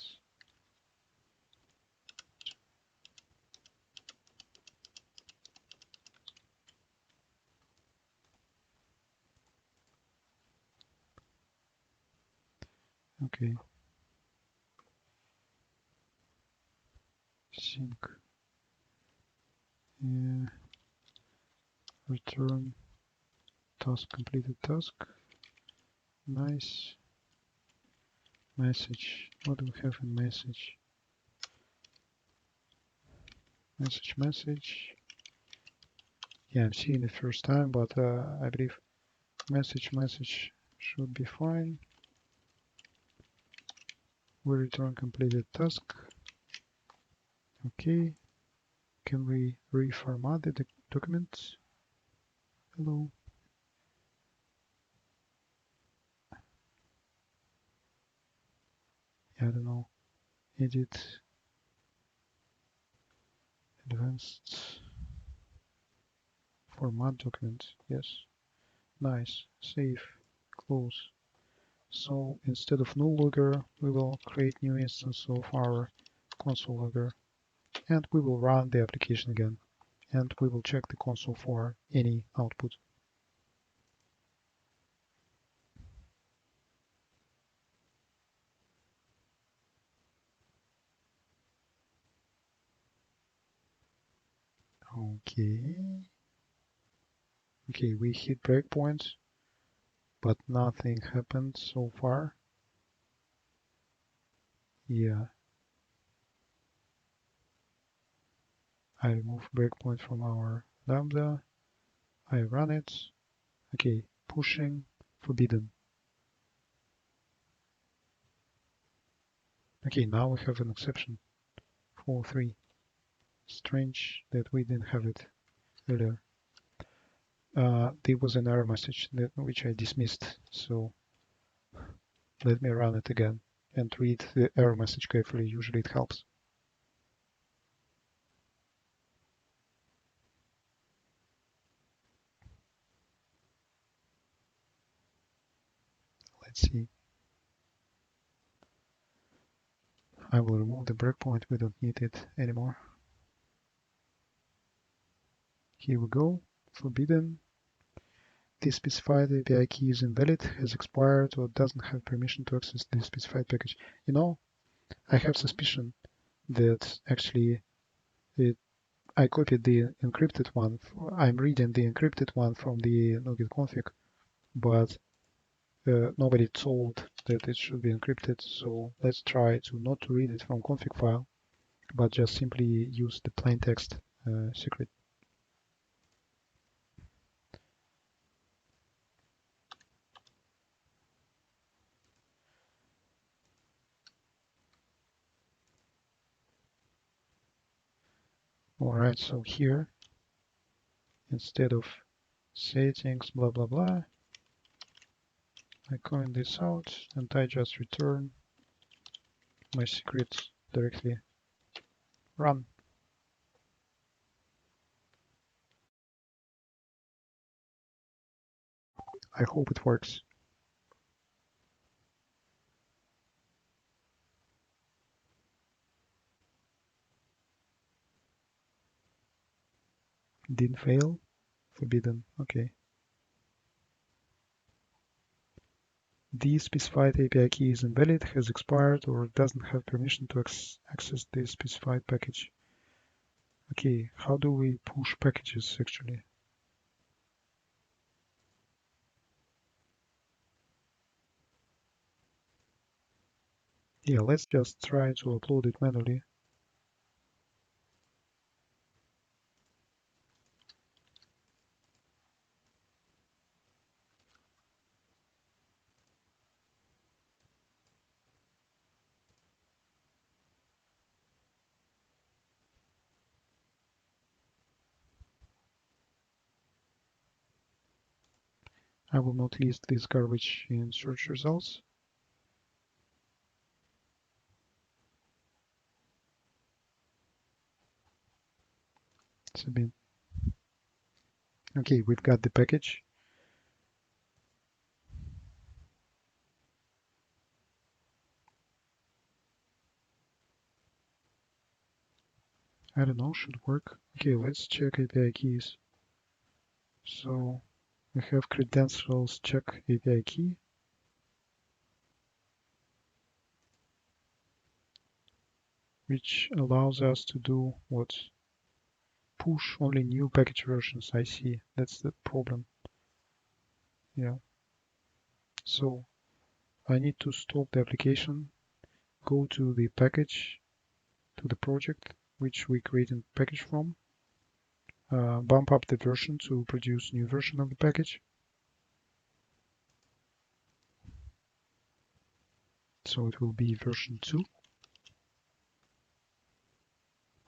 Okay. Sync. Yeah. Return task completed task. Nice. Message. What do we have in message? Message. Yeah, I'm seeing it first time, but I believe message should be fine. We return completed task. Okay, can we reformat the document? Hello. I don't know. Edit, advanced, format document. Yes. Nice. Save, close. So instead of null logger, we will create new instance of our console logger, and we will run the application again, and we will check the console for any output. Okay, we hit breakpoint, but nothing happened so far. Yeah. I remove breakpoint from our Lambda. I run it. Okay, pushing, forbidden. Okay, now we have an exception. 4.3. Strange that we didn't have it earlier. There was an error message which I dismissed, so let me run it again and read the error message carefully. Usually it helps. Let's see. I will remove the breakpoint. We don't need it anymore. Here we go. Forbidden. The specified API key is invalid, has expired, or doesn't have permission to access the specified package. You know, I have suspicion that actually I copied the encrypted one. I'm reading the encrypted one from the nuget config, but nobody told that it should be encrypted. So let's try to not to read it from config file, but just simply use the plain text secret. All right, so here, instead of settings, blah, blah, blah, I comment this out and I just return my secret directly. Run. I hope it works. Didn't fail. Forbidden. Okay. The specified API key is invalid, has expired, or doesn't have permission to access the specified package. Okay, how do we push packages actually? Yeah, let's just try to upload it manually. I will not list this garbage in search results. It's a bit... Okay, we've got the package. I don't know, should work. Okay, let's check API keys. So we have credentials check API key. Which allows us to do what? Push only new package versions. I see. That's the problem. Yeah. So I need to stop the application, go to the package, to the project which we created package from, bump up the version to produce new version of the package. So it will be version 2.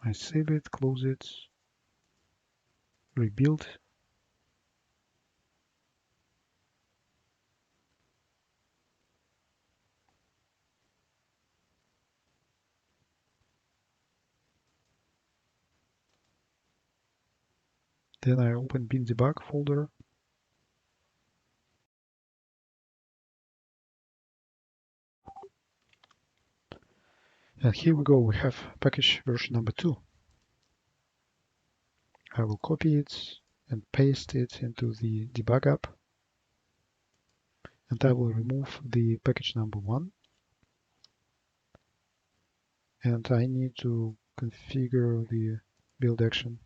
I save it, close it, rebuild. Then I open bin debug folder. And here we go, we have package version number 2. I will copy it and paste it into the debug app. And I will remove the package number 1. And I need to configure the build action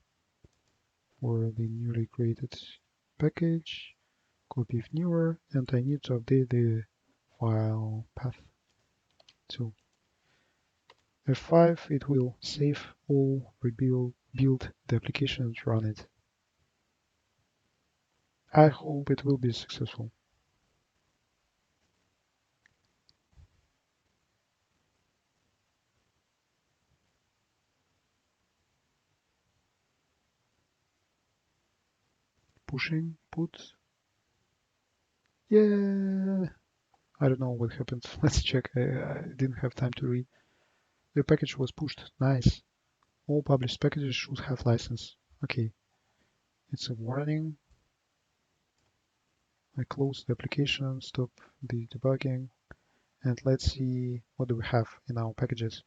for the newly created package. Copy if newer, and I need to update the file path to F5. It will save all, build the application and run it. I hope it will be successful. Pushing, put. Yeah. I don't know what happened. Let's check. I didn't have time to read. The package was pushed. Nice. All published packages should have license. Okay. It's a warning. I close the application, stop the debugging, and let's see what do we have in our packages.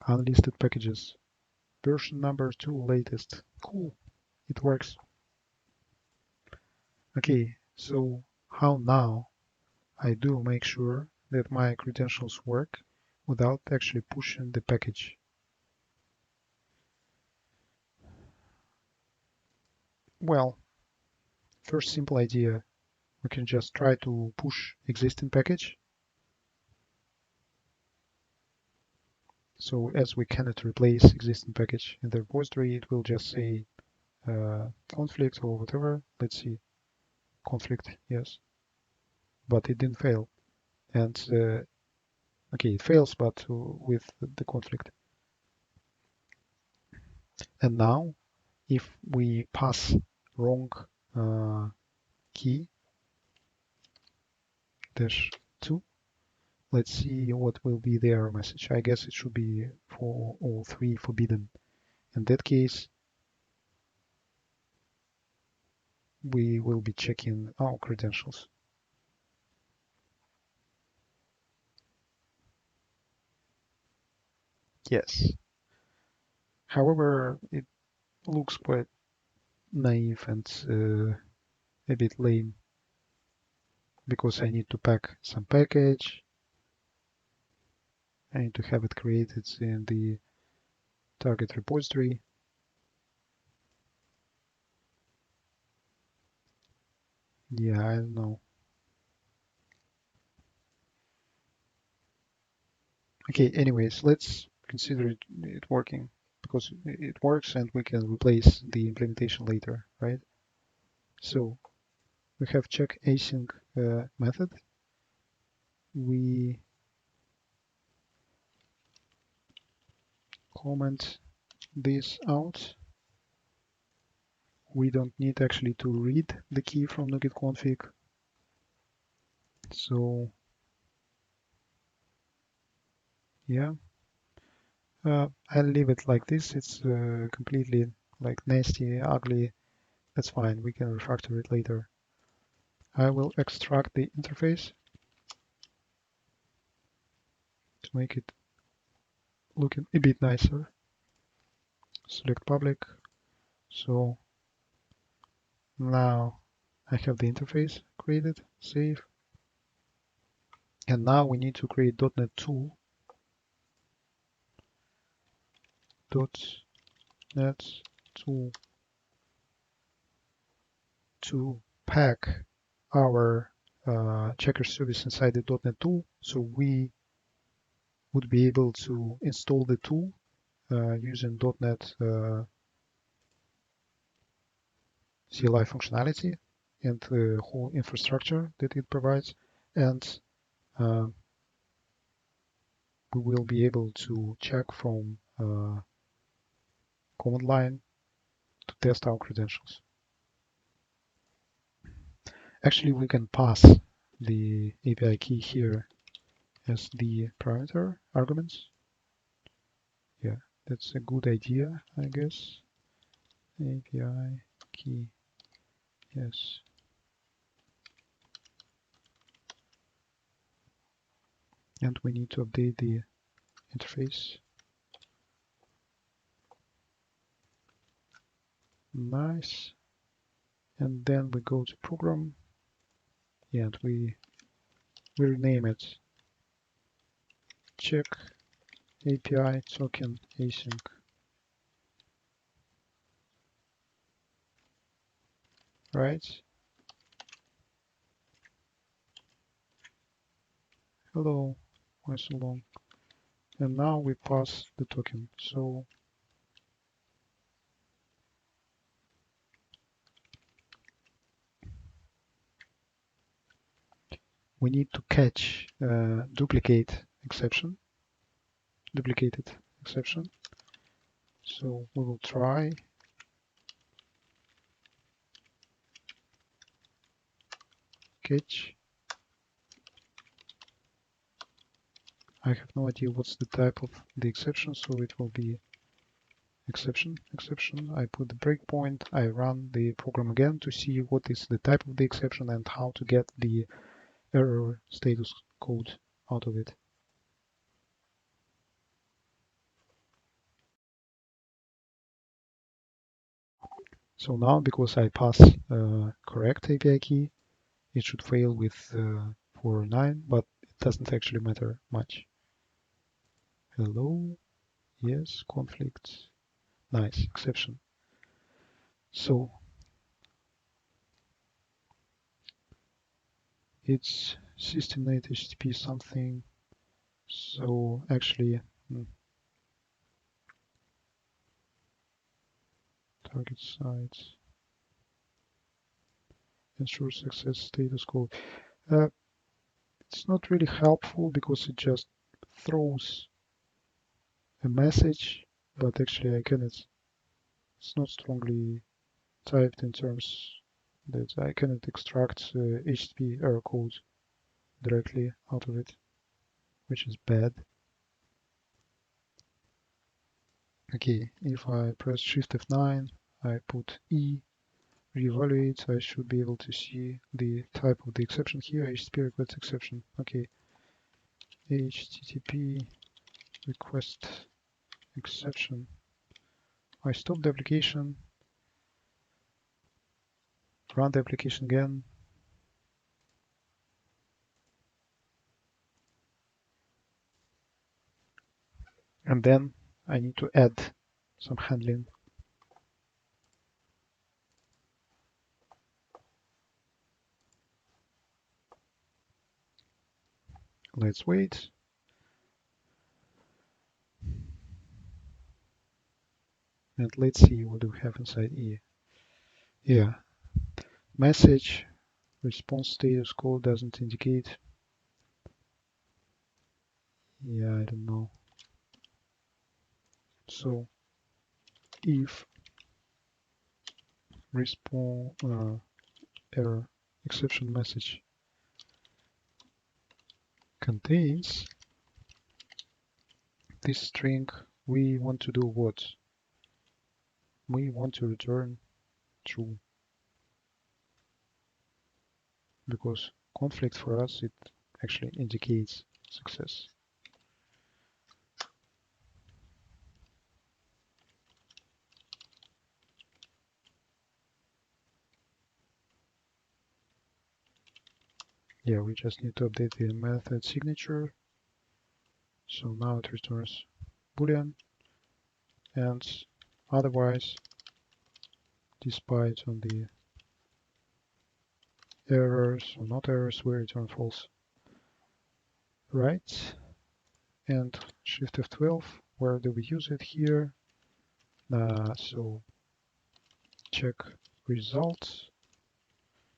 Unlisted packages. Version number 2 latest. Cool. It works. Okay, so how now I do make sure that my credentials work without actually pushing the package. Well, first simple idea, we can just try to push existing package. So as we cannot replace existing package in the repository, it will just say conflict or whatever. Let's see, conflict, yes, but it didn't fail. And okay, it fails, but with the conflict. And now, if we pass wrong key -2, let's see what will be the error message. I guess it should be for all 3 forbidden. In that case, we will be checking our credentials. Yes. However, it looks quite naive and a bit lame because I need to pack some package. I need to have it created in the target repository. Yeah, I don't know. Okay, anyways, let's consider it working because it works and we can replace the implementation later, right? So we have check async method. We comment this out. We don't need actually to read the key from nuget.config. So yeah, I'll leave it like this. It's completely like nasty, ugly. That's fine. We can refactor it later. I will extract the interface to make it looking a bit nicer. Select public. So now I have the interface created, save. And now we need to create .NET tool. .NET tool to pack our checker service inside the .NET tool. So we would be able to install the tool using .NET CLI functionality and the whole infrastructure that it provides. And we will be able to check from command line to test our credentials. Actually, we can pass the API key here as the parameter arguments. Yeah, that's a good idea, I guess. API key, yes. And we need to update the interface. Nice. And then we go to program, and we rename it check API token async. Right? Hello, why so long? And now we pass the token. So we need to catch duplicated exception. So we will try catch. I have no idea what's the type of the exception, so it will be exception. I put the breakpoint. I run the program again to see what is the type of the exception and how to get the error status code out of it. So now, because I pass correct API key, it should fail with 409, but it doesn't actually matter much. Hello, yes, conflict, nice, exception. So it's systemnet HTTP something. So actually, target sites, ensure success status code. It's not really helpful because it just throws a message, but actually it's not strongly typed in terms that I cannot extract HTTP error code directly out of it, which is bad. Okay, if I press Shift F9, I put E, reevaluate, I should be able to see the type of the exception here, HTTP request exception. Okay, HTTP request exception. I stop the application, run the application again. And then I need to add some handling. Let's wait. And let's see what do we have inside E. Yeah, message response status code doesn't indicate. Yeah, I don't know. So if response error exception message contains this string, we want to do what? We want to return true, because conflict for us, it actually indicates success. Yeah, we just need to update the method signature. So now it returns Boolean, and otherwise, despite on the errors or not errors, we return false. Right, and Shift F12, where do we use it here? So check result.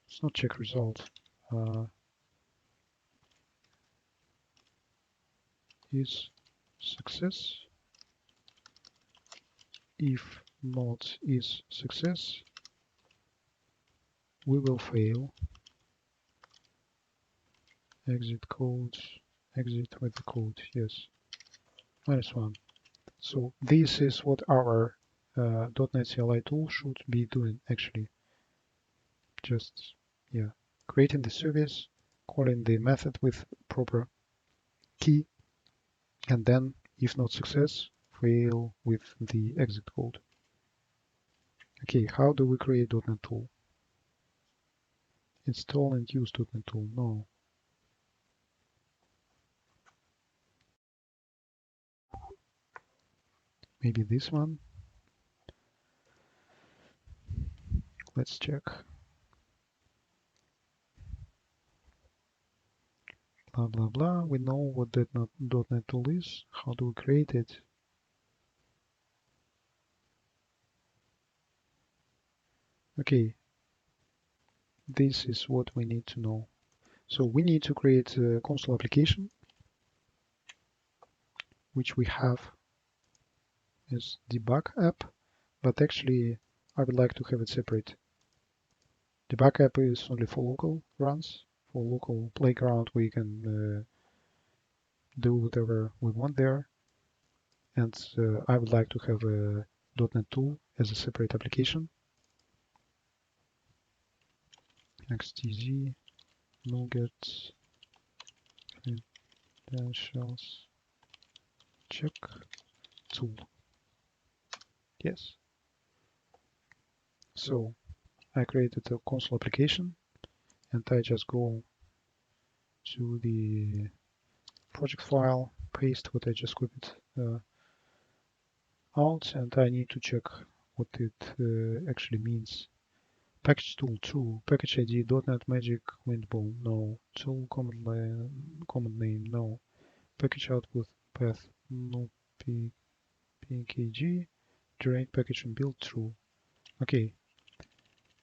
It's not check result. Is success. If not is success, we will fail. Exit code, exit with the code, yes, -1. So this is what our .NET CLI tool should be doing actually. Just, yeah, creating the service, calling the method with proper key, and then, if not success, fail with the exit code. Okay, how do we create .NET tool? Install and use .NET tool, no. Maybe this one. Let's check. Blah, blah, blah. We know what .NET tool is. How do we create it? Okay, this is what we need to know. So we need to create a console application, which we have as debug app, but actually I would like to have it separate. Debug app is only for local runs. For local playground, we can do whatever we want there. And I would like to have a .NET tool as a separate application. XTZ, NuGet, credentials, check, tool. Yes. So I created a console application, and I just go to the project file, paste what I just copied out, and I need to check what it actually means. Package tool, true. Package ID, .NET Magic Windbow, no. Tool command name, no. Package output path, no. PKG. Generate package and build, true. Okay.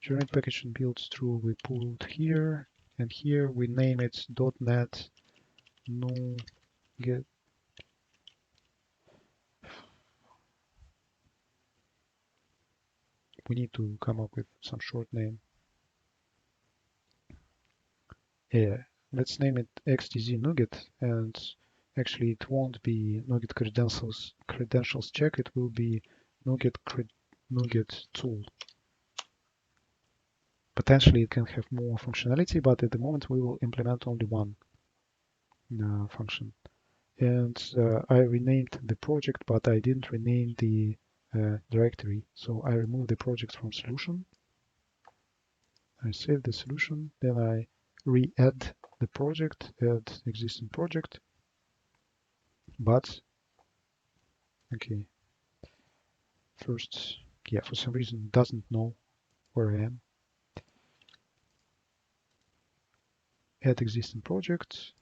Generate package and build, true. We pulled here, and here we name it .NET nuget. We need to come up with some short name. Yeah, let's name it XTZ NuGet, and actually it won't be NuGet credentials check, it will be NuGet tool. Potentially it can have more functionality, but at the moment we will implement only one function. And I renamed the project, but I didn't rename the directory. So I removed the project from solution. I save the solution, then I re-add the project, add existing project, but okay, first, yeah, for some reason it doesn't know where I am. Add existing project,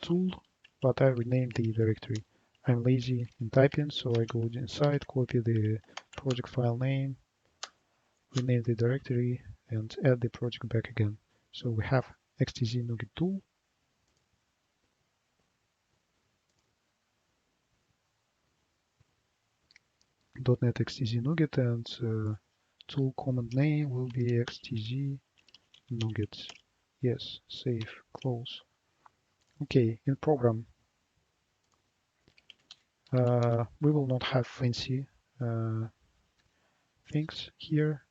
tool, but I renamed the directory. I'm lazy in typing, so I go inside, copy the project file name, rename the directory, and add the project back again. So we have XTZ NuGet tool, .NET XTZ NuGet, and tool command name will be XTZ NuGet. Yes, save, close. Okay, in program, we will not have fancy things here.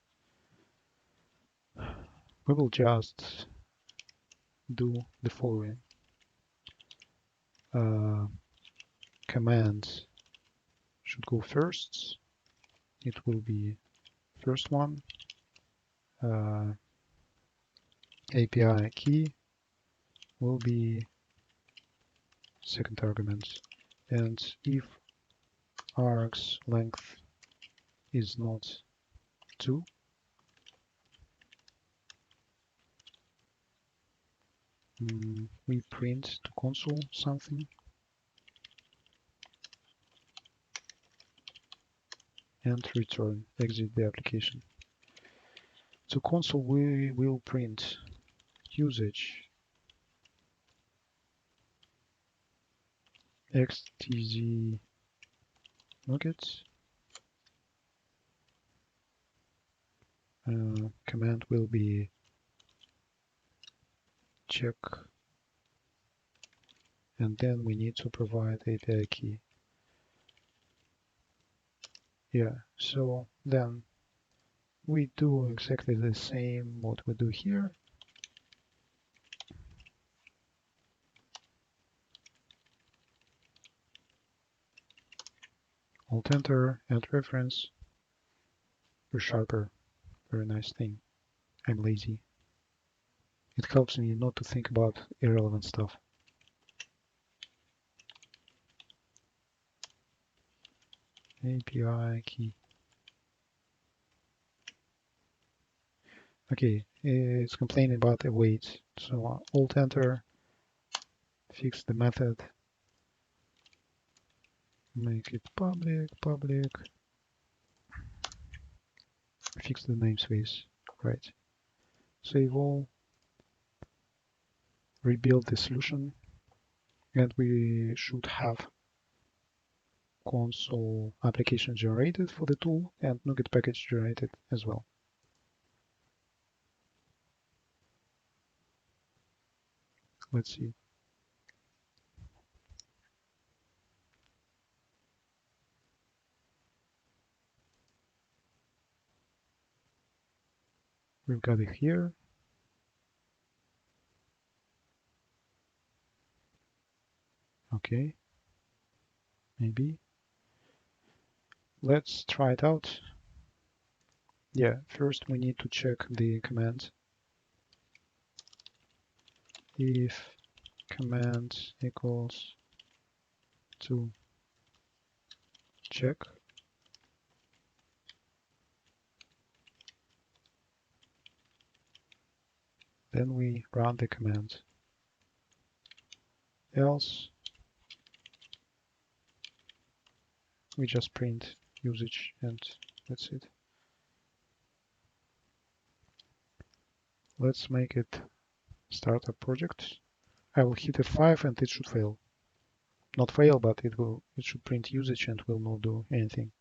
We will just do the following. Command should go first. It will be first one. API key will be second argument. And if args length is not 2, we print to console something and return, exit the application. To console we will print usage xtz nuget. Command will be check, and then we need to provide API key. Yeah, so then we do exactly the same what we do here. Alt enter, add reference, resharper. Very nice thing. I'm lazy. It helps me not to think about irrelevant stuff. API key. Okay, it's complaining about await. So alt enter, fix the method, make it public, fix the namespace. Right. Save all, rebuild the solution, and we should have console application generated for the tool and NuGet package generated as well. Let's see. We've got it here. Okay, maybe. Let's try it out. Yeah, first we need to check the command. If command equals to check, then we run the command. Else, we just print usage and that's it. Let's make it start a project. I will hit F5 and it should fail. Not fail, but it should print usage and will not do anything.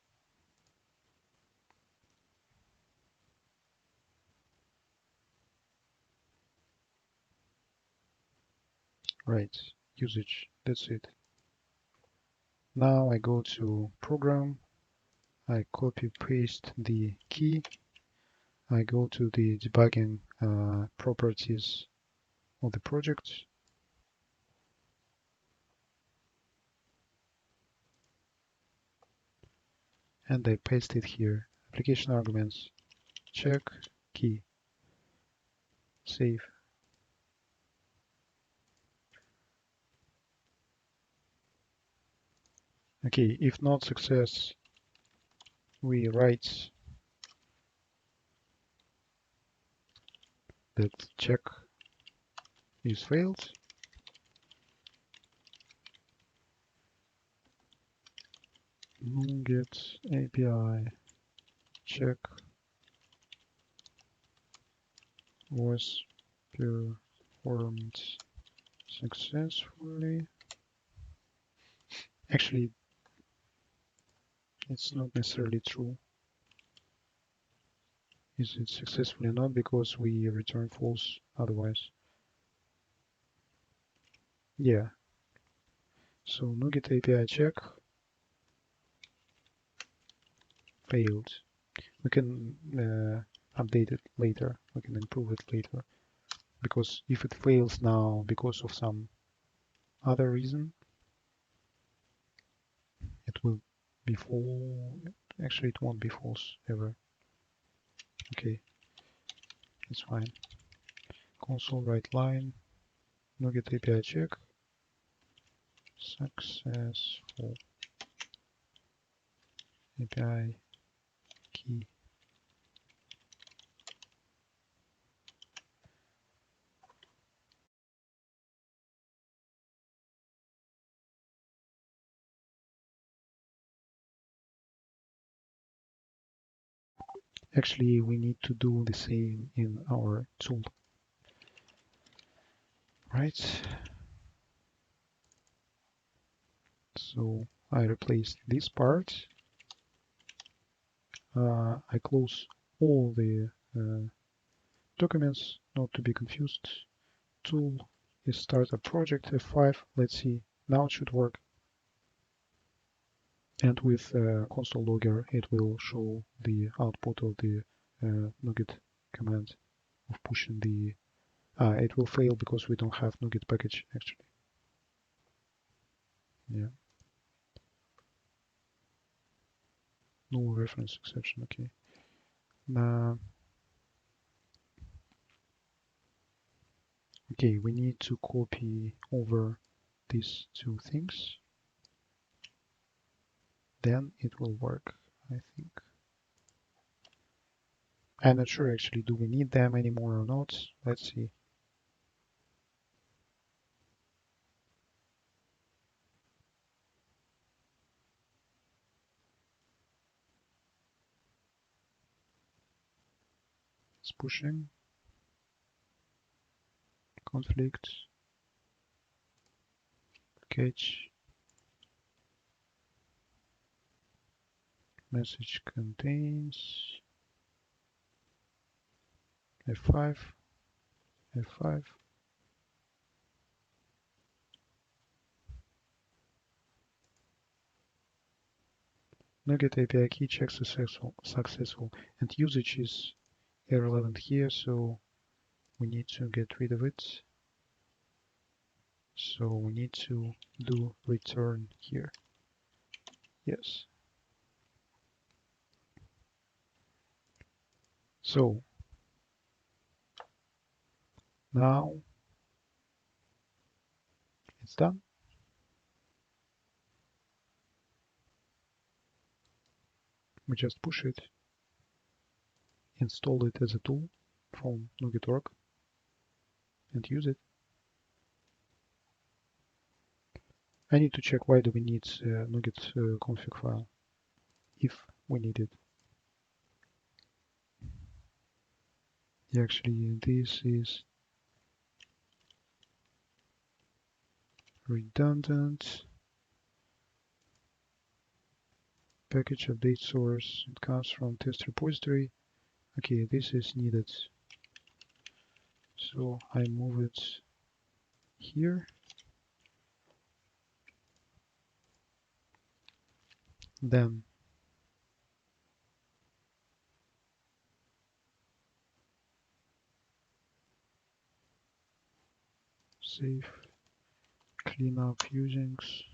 Right, usage, that's it. Now I go to program, I copy paste the key, I go to the debugging properties of the project, and I paste it here. Application arguments, check, key, save. Okay, if not success, we write that check is failed. NuGet API check was performed successfully. Actually, it's not necessarily true. Is it successfully not because we return false otherwise? Yeah. So NuGet API check failed. We can update it later. We can improve it later. Because if it fails now because of some other reason, it will be false. Actually, it won't be false ever. Okay, it's fine. Console write line, NuGet API check, successful API key. Actually, we need to do the same in our tool, right? So I replaced this part. I close all the documents, not to be confused. Tool is start a project F5. Let's see. Now it should work. And with console logger, it will show the output of the NuGet command of pushing the. It will fail because we don't have NuGet package actually. Yeah. No reference exception. Okay. Now, okay, we need to copy over these two things. Then it will work, I think. I'm not sure actually, do we need them anymore or not? Let's see. It's pushing, conflict, catch, message contains F5, F5. NuGet API key check successful, and usage is irrelevant here, so we need to get rid of it. So we need to do return here. Yes. So now it's done. We just push it, install it as a tool from NuGet.org, and use it. I need to check why do we need NuGet config file, if we need it. Yeah, actually, this is redundant. Package update source, it comes from test repository. Okay, this is needed. So I move it here. Then save, clean up usings.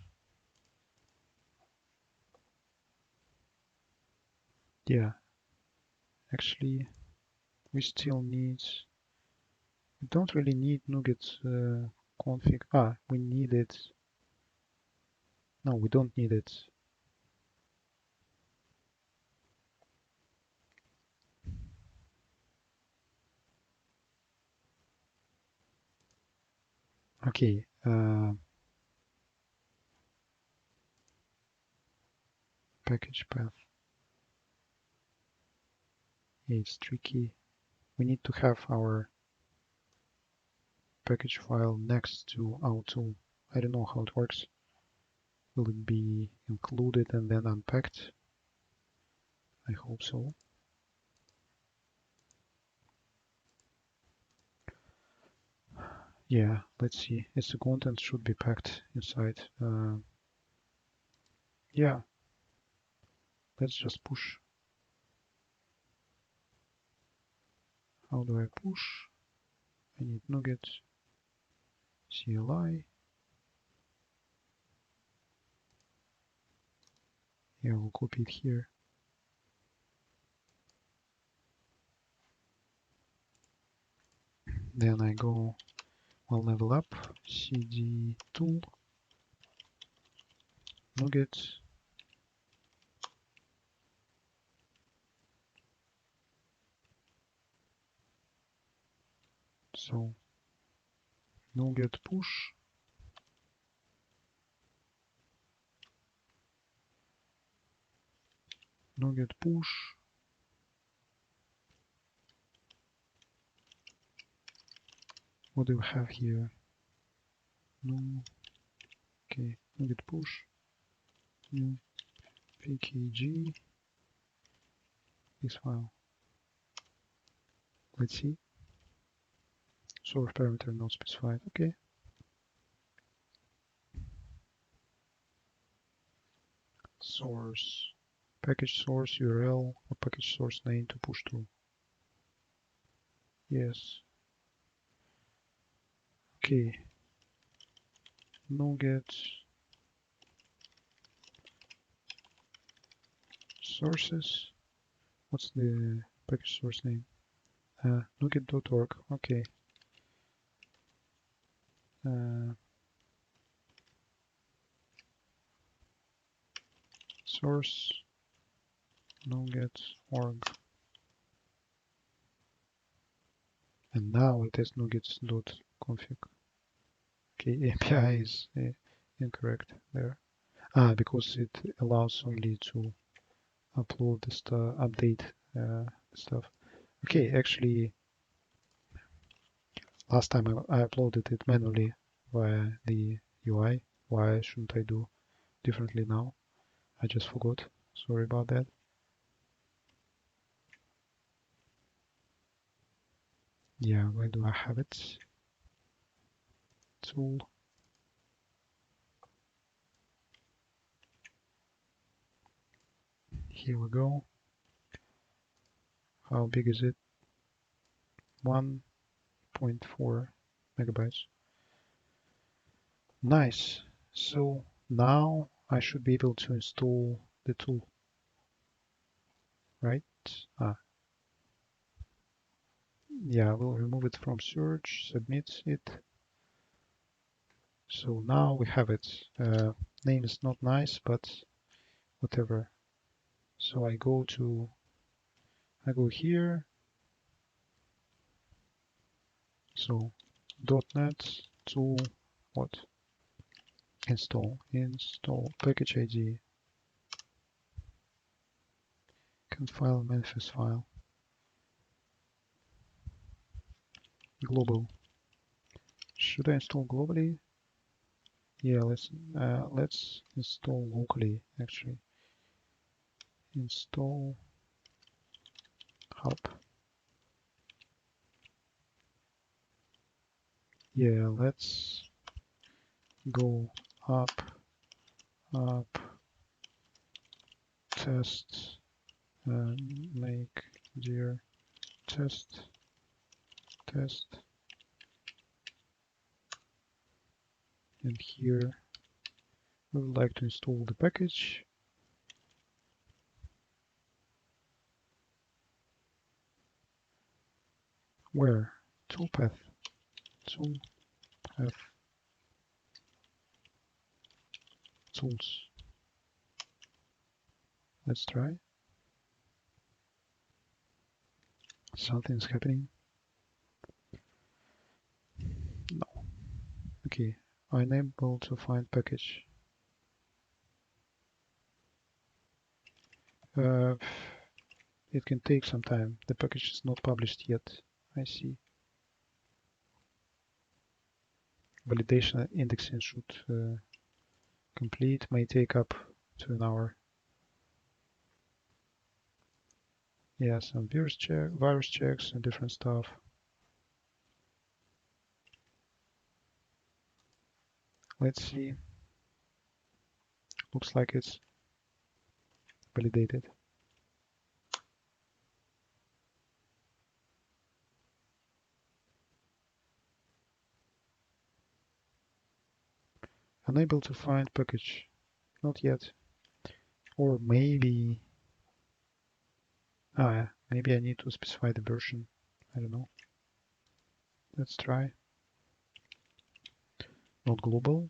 Yeah, actually, we still need, we don't really need NuGet config. We need it. No, we don't need it. Okay. Package path. It's tricky. We need to have our package file next to our tool. I don't know how it works. Will it be included and then unpacked? I hope so. Yeah, let's see. Its content should be packed inside. Yeah, let's just push. How do I push? I need NuGet CLI. Yeah, we'll copy it here. Then I go, well, level up, cd tool, NuGet. So NuGet push. NuGet push. What do we have here? No. Okay, NuGet push. new pkg this file. Let's see. Source parameter not specified. Okay. Source, package source URL or package source name to push to. Yes. Okay. NuGet sources. What's the package source name? nuget.org. Okay. Source nuget.org. And now it is nuget.config. Okay, API is incorrect there. Because it allows only to upload the stuff, update stuff. Okay, actually, last time I uploaded it manually via the UI. Why shouldn't I do differently now? I just forgot. Sorry about that. Yeah, where do I have it? Tool. Here we go. How big is it? 1.4 megabytes. Nice. So now I should be able to install the tool, right? Yeah, we'll remove it from search, submit it. So now we have it. Name is not nice, but whatever. So I go here. So .NET tool, what? Install package ID, conf file, manifest file, global. Should I install globally? Yeah, let's install locally actually. Install hub. Yeah, let's go up, test, make dir test. And here we would like to install the package. Where? Toolpath. Tools. Let's try. Something's happening. No. Okay. Unable to find package. It can take some time. The package is not published yet. I see. Validation indexing should complete. May take up to an hour. Yeah, some virus checks and different stuff. Let's see. Looks like it's validated. Unable to find package. Not yet. Or maybe maybe I need to specify the version. I don't know. Let's try. Not global,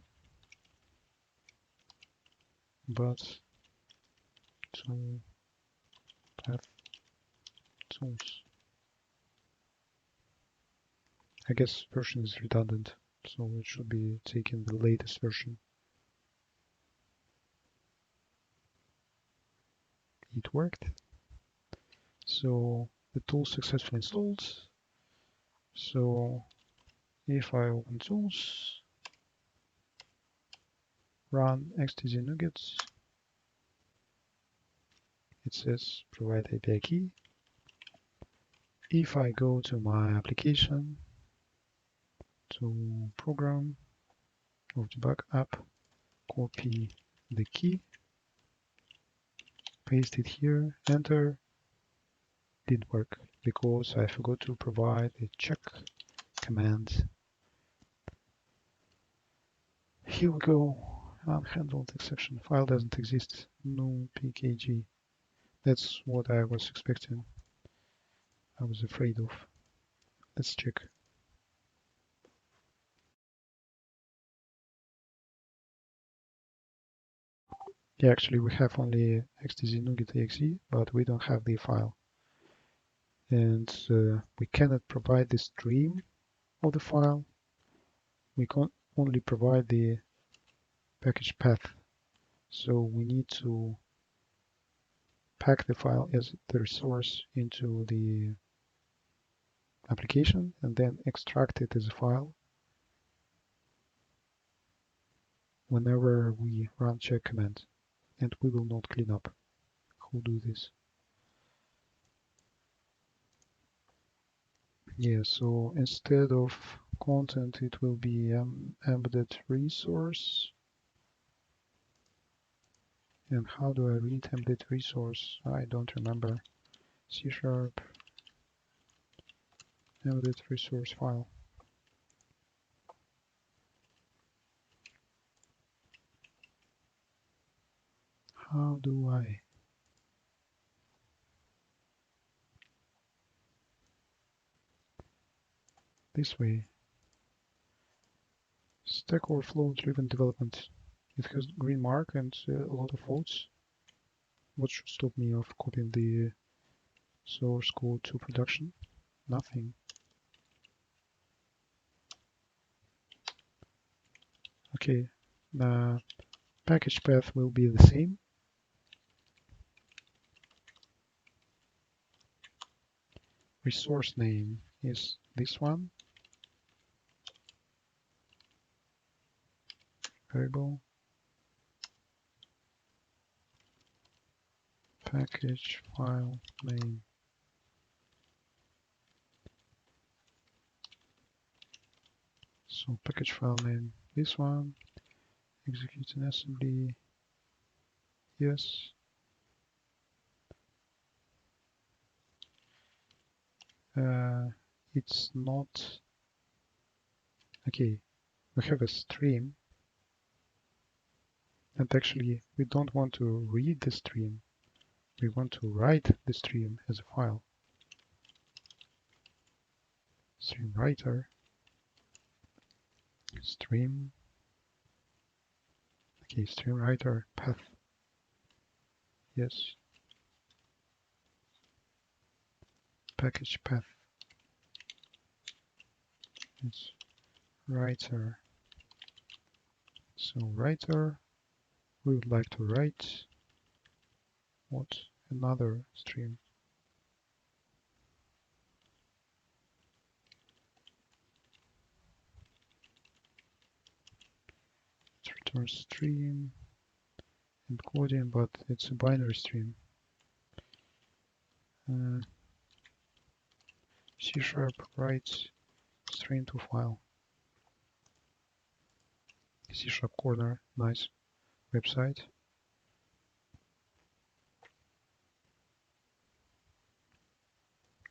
but toolpath tools. I guess version is redundant, so it should be taking the latest version. It worked. So the tool successfully installed. So if I open tools, run xtz nuget, it says provide API key. If I go to my application, to program or debug app, copy the key, paste it here, enter, didn't work because I forgot to provide a check command. Here we go, unhandled exception, file doesn't exist, no pkg. That's what I was expecting, I was afraid of. Let's check. Yeah, actually we have only xtz nuget.exe, but we don't have the file. And we cannot provide the stream of the file. We can only provide the package path. So we need to pack the file as the resource into the application and then extract it as a file whenever we run check command. And we will not clean up. Who do this? Yeah, so instead of content, it will be embedded resource. And how do I read embedded resource? I don't remember. C# embedded resource file. How do I? This way. StackOverflow-driven development. It has green mark and a lot of votes. What should stop me of copying the source code to production? Nothing. Okay, the package path will be the same. Resource name is this one. Variable. Package file name. So package file name, this one. Execute an assembly. Yes. It's not. Okay, we have a stream. And actually, we don't want to read the stream. We want to write the stream as a file. Stream writer. Stream. Okay, stream writer path. Yes. Package path. It's writer. So writer, we would like to write what? Another stream. It returns stream encoding, but it's a binary stream. C# writes stream to file. C# corner, nice website.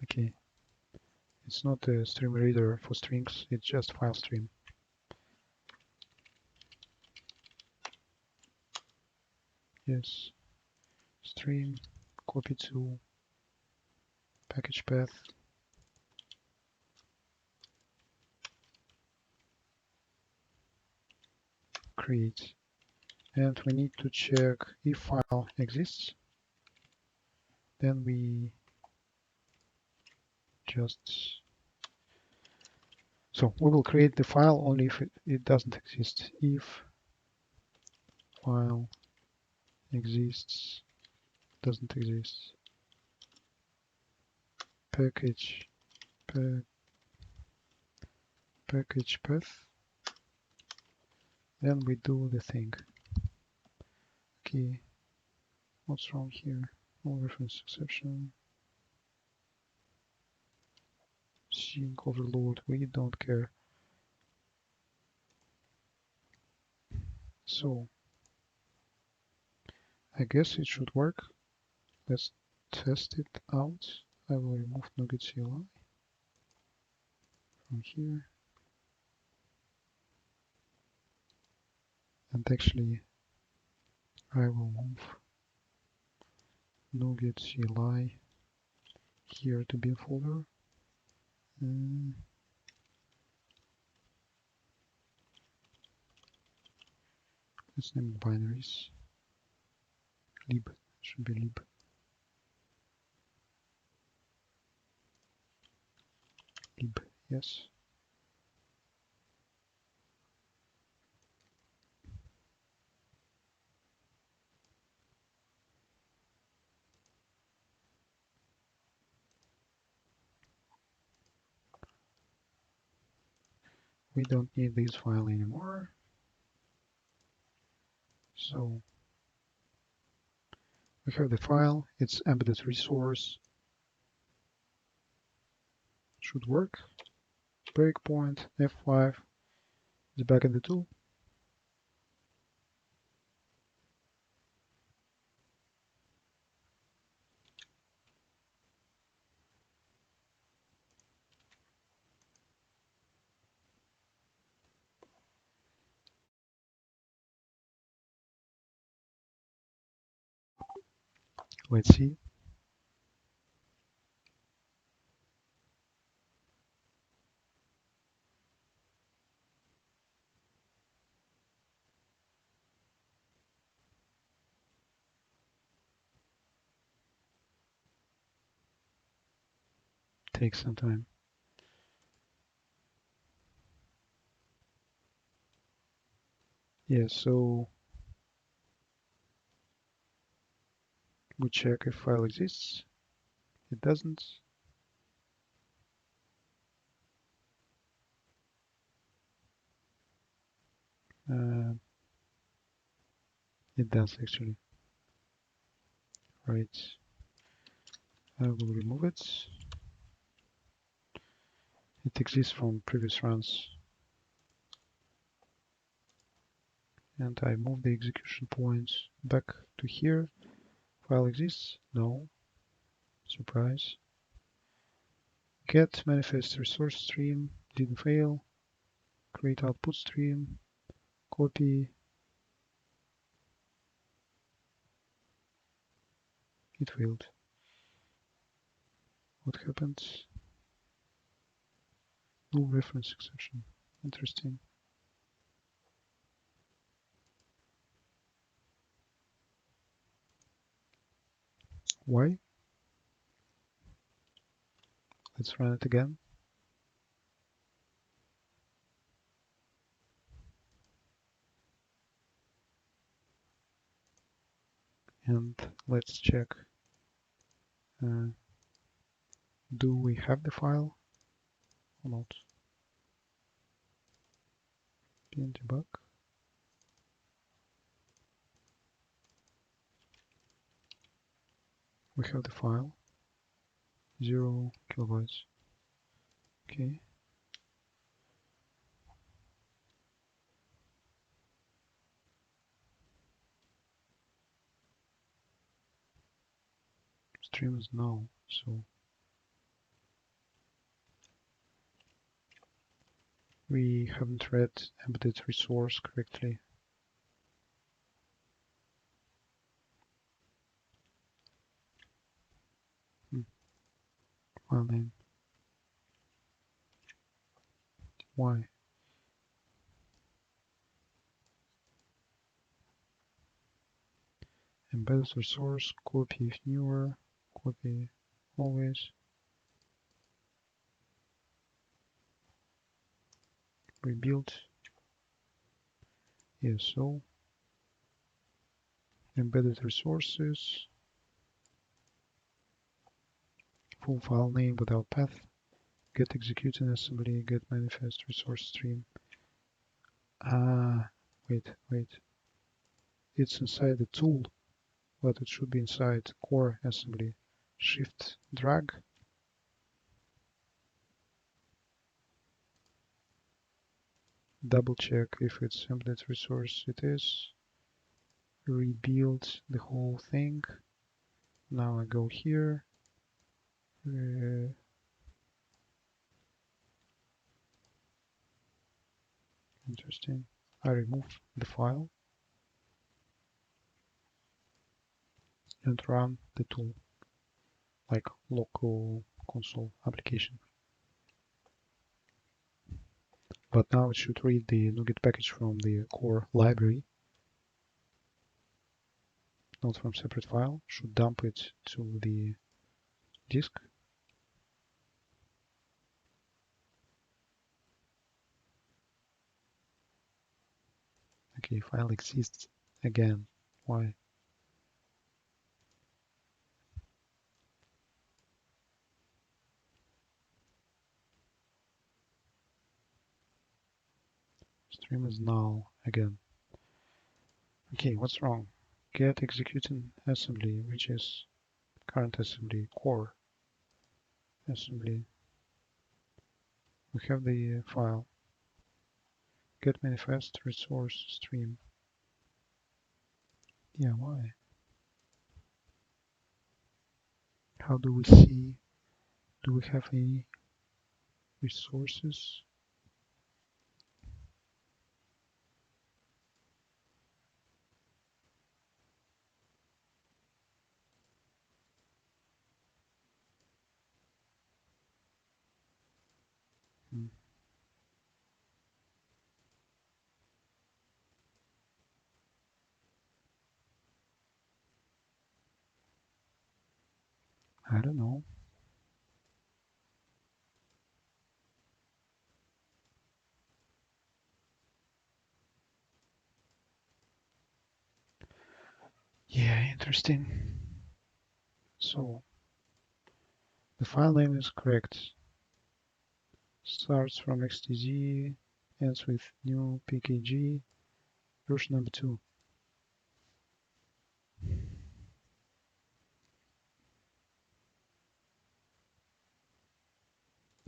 Okay, it's not a stream reader for strings, it's just file stream. Yes, stream, copy to package path. Create. And we need to check if file exists. Then we just, so we will create the file only if it doesn't exist. If file exists, doesn't exist. Package path. Then we do the thing. Okay, what's wrong here? No reference exception. Sync overload, we don't care. So I guess it should work. Let's test it out. I will remove NuGet CLI from here. And actually, I will move NuGet CLI here to bin folder. Let's name it binaries. Lib, should be lib. Lib, yes. We don't need this file anymore. So we have the file, it's embedded resource. Should work. Breakpoint, F5, debug the tool. Let's see. Takes some time. Yeah, so we check if file exists. It doesn't. It does actually. Right. I will remove it. It exists from previous runs. And I move the execution point back to here. File exists? No. Surprise. Get manifest resource stream. Didn't fail. Create output stream. Copy. It failed. What happened? No reference exception. Interesting. Why? Let's run it again. And let's check. Do we have the file or not? Pin debug. We have the file. 0 kilobytes. Okay. Stream is null, so we haven't read embedded resource correctly. File name. Why? Embedded resource, copy if newer, copy always. Rebuild. Yes, so embedded resources, full file name without path, get executing assembly, get manifest resource stream. Wait. It's inside the tool. but it should be inside core assembly. Shift drag. Double check if it's template resource. It is. Rebuild the whole thing. Now I go here. Interesting. I remove the file and run the tool like local console application. But now it should read the NuGet package from the core library, not from separate file. Should dump it to the disk. Okay, file exists again. Why? Stream is null again. Okay, what's wrong? Get executing assembly, which is current assembly, core assembly. We have the file. Get manifest resource stream. Yeah, why? How do we see? Do we have any resources? I don't know. Yeah, interesting. So the file name is correct. Starts from XTZ, ends with new PKG, version number 2.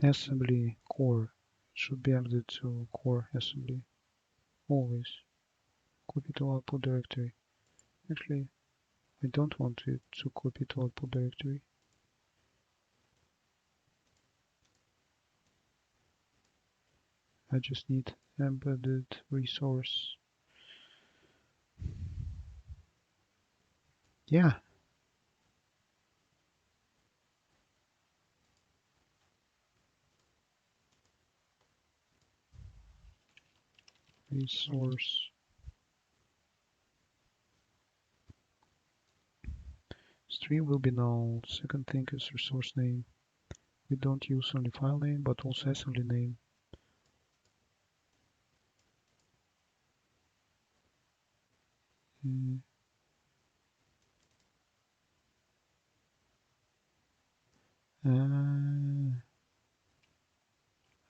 Assembly core should be added to core assembly. Always. Copy to output directory. Actually, I don't want it to copy to output directory. I just need embedded resource. Yeah. Resource. Stream will be null. Second thing is resource name. We don't use only file name, but also assembly name.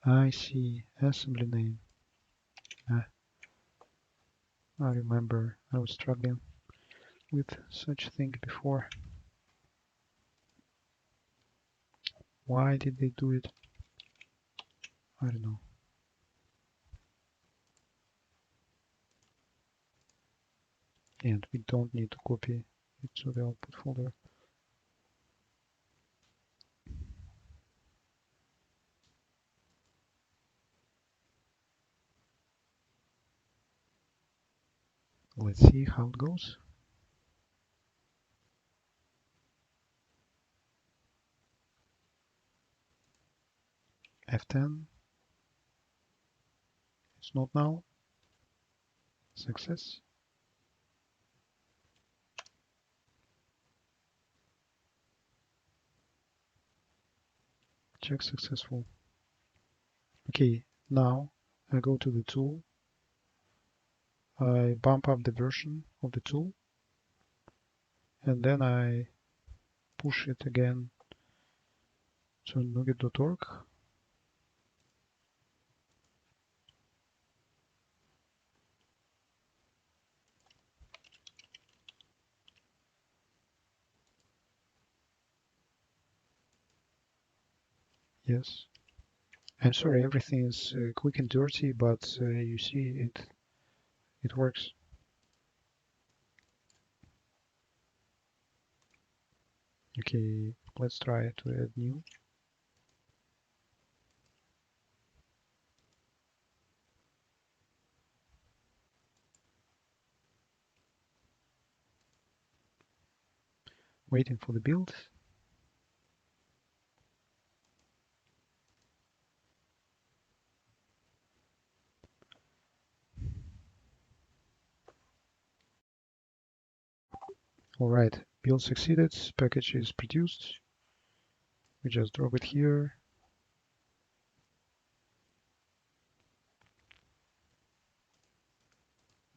I see. Assembly name. I remember I was struggling with such thing before. Why did they do it? I don't know. And we don't need to copy it to the output folder. Let's see how it goes. F10. It's not now. Success. Check successful. Okay, now I go to the tool. I bump up the version of the tool. And then I push it again to nuget.org. Yes. I'm sorry, everything is quick and dirty, but you see it works. Okay, let's try to add new. Waiting for the build. All right, build succeeded, package is produced. We just drop it here.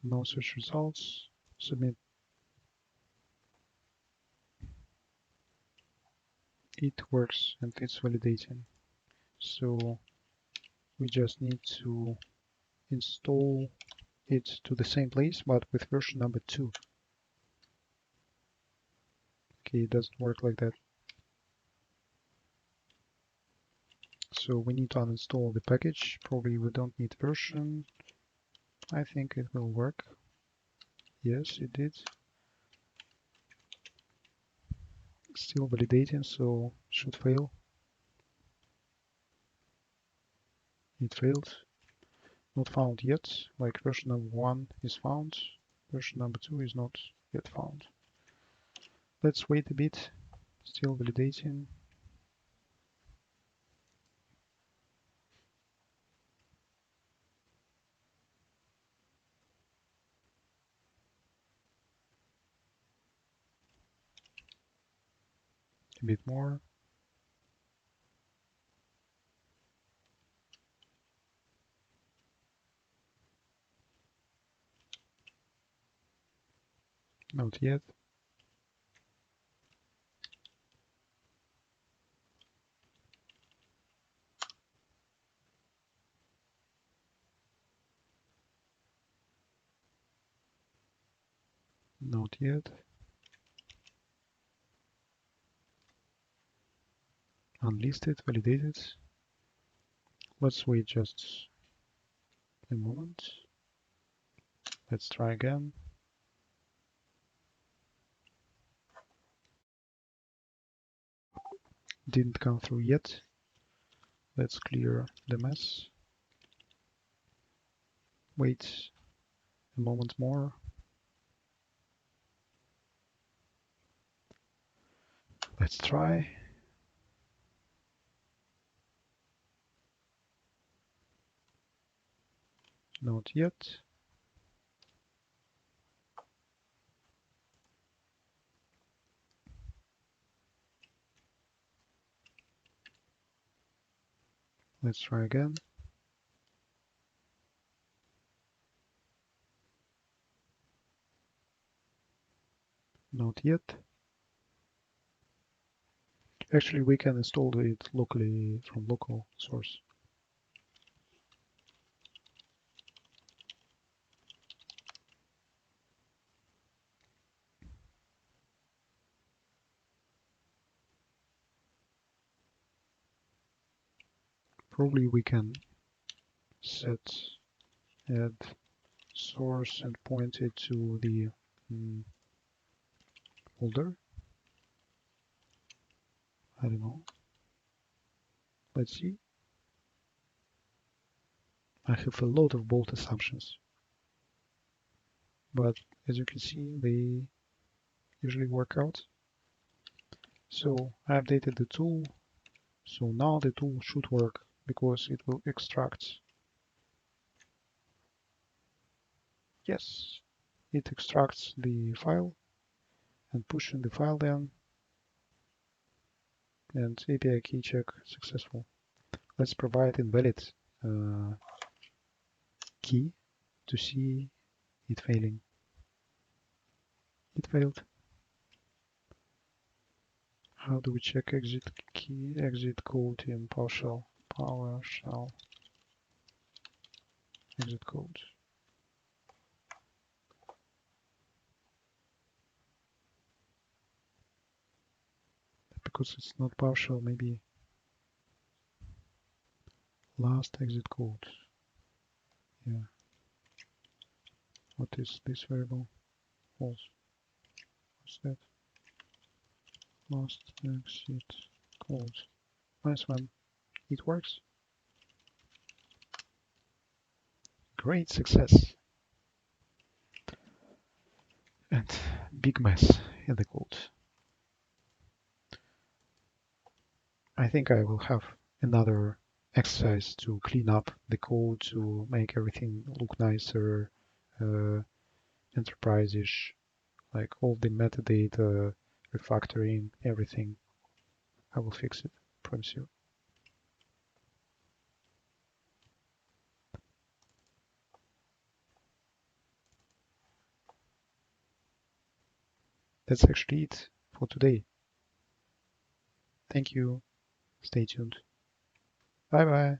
No search results. Submit. It works and it's validating. So we just need to install it to the same place, but with version number 2. Okay, it doesn't work like that. So we need to uninstall the package. Probably we don't need version. I think it will work. Yes, it did. Still validating, so should fail. It failed. Not found yet. Like version number 1 is found. Version number 2 is not yet found. Let's wait a bit. Still validating. A bit more. Not yet. Not yet. Unlisted, validated. Let's wait just a moment. Let's try again. Didn't come through yet. Let's clear the mess. Wait a moment more. Let's try. Not yet. Let's try again. Not yet. Actually, we can install it locally from local source. Probably we can set add source and point it to the folder. I don't know. Let's see. I have a lot of bold assumptions, but as you can see, they usually work out. So I updated the tool. So now the tool should work because it will extract. Yes, it extracts the file and pushing the file down, and API key check successful. Let's provide invalid key to see it failing. It failed. How do we check exit key, exit code in PowerShell? PowerShell exit code. Because it's not PowerShell, maybe. last exit code. Yeah. What is this variable? False. What's that? Last exit code. Nice one. It works. Great success. And big mess in the code. I think I will have another exercise to clean up the code to make everything look nicer, enterprise-ish, like all the metadata, refactoring, everything. I will fix it, promise you. That's actually it for today. Thank you. Stay tuned. Bye bye.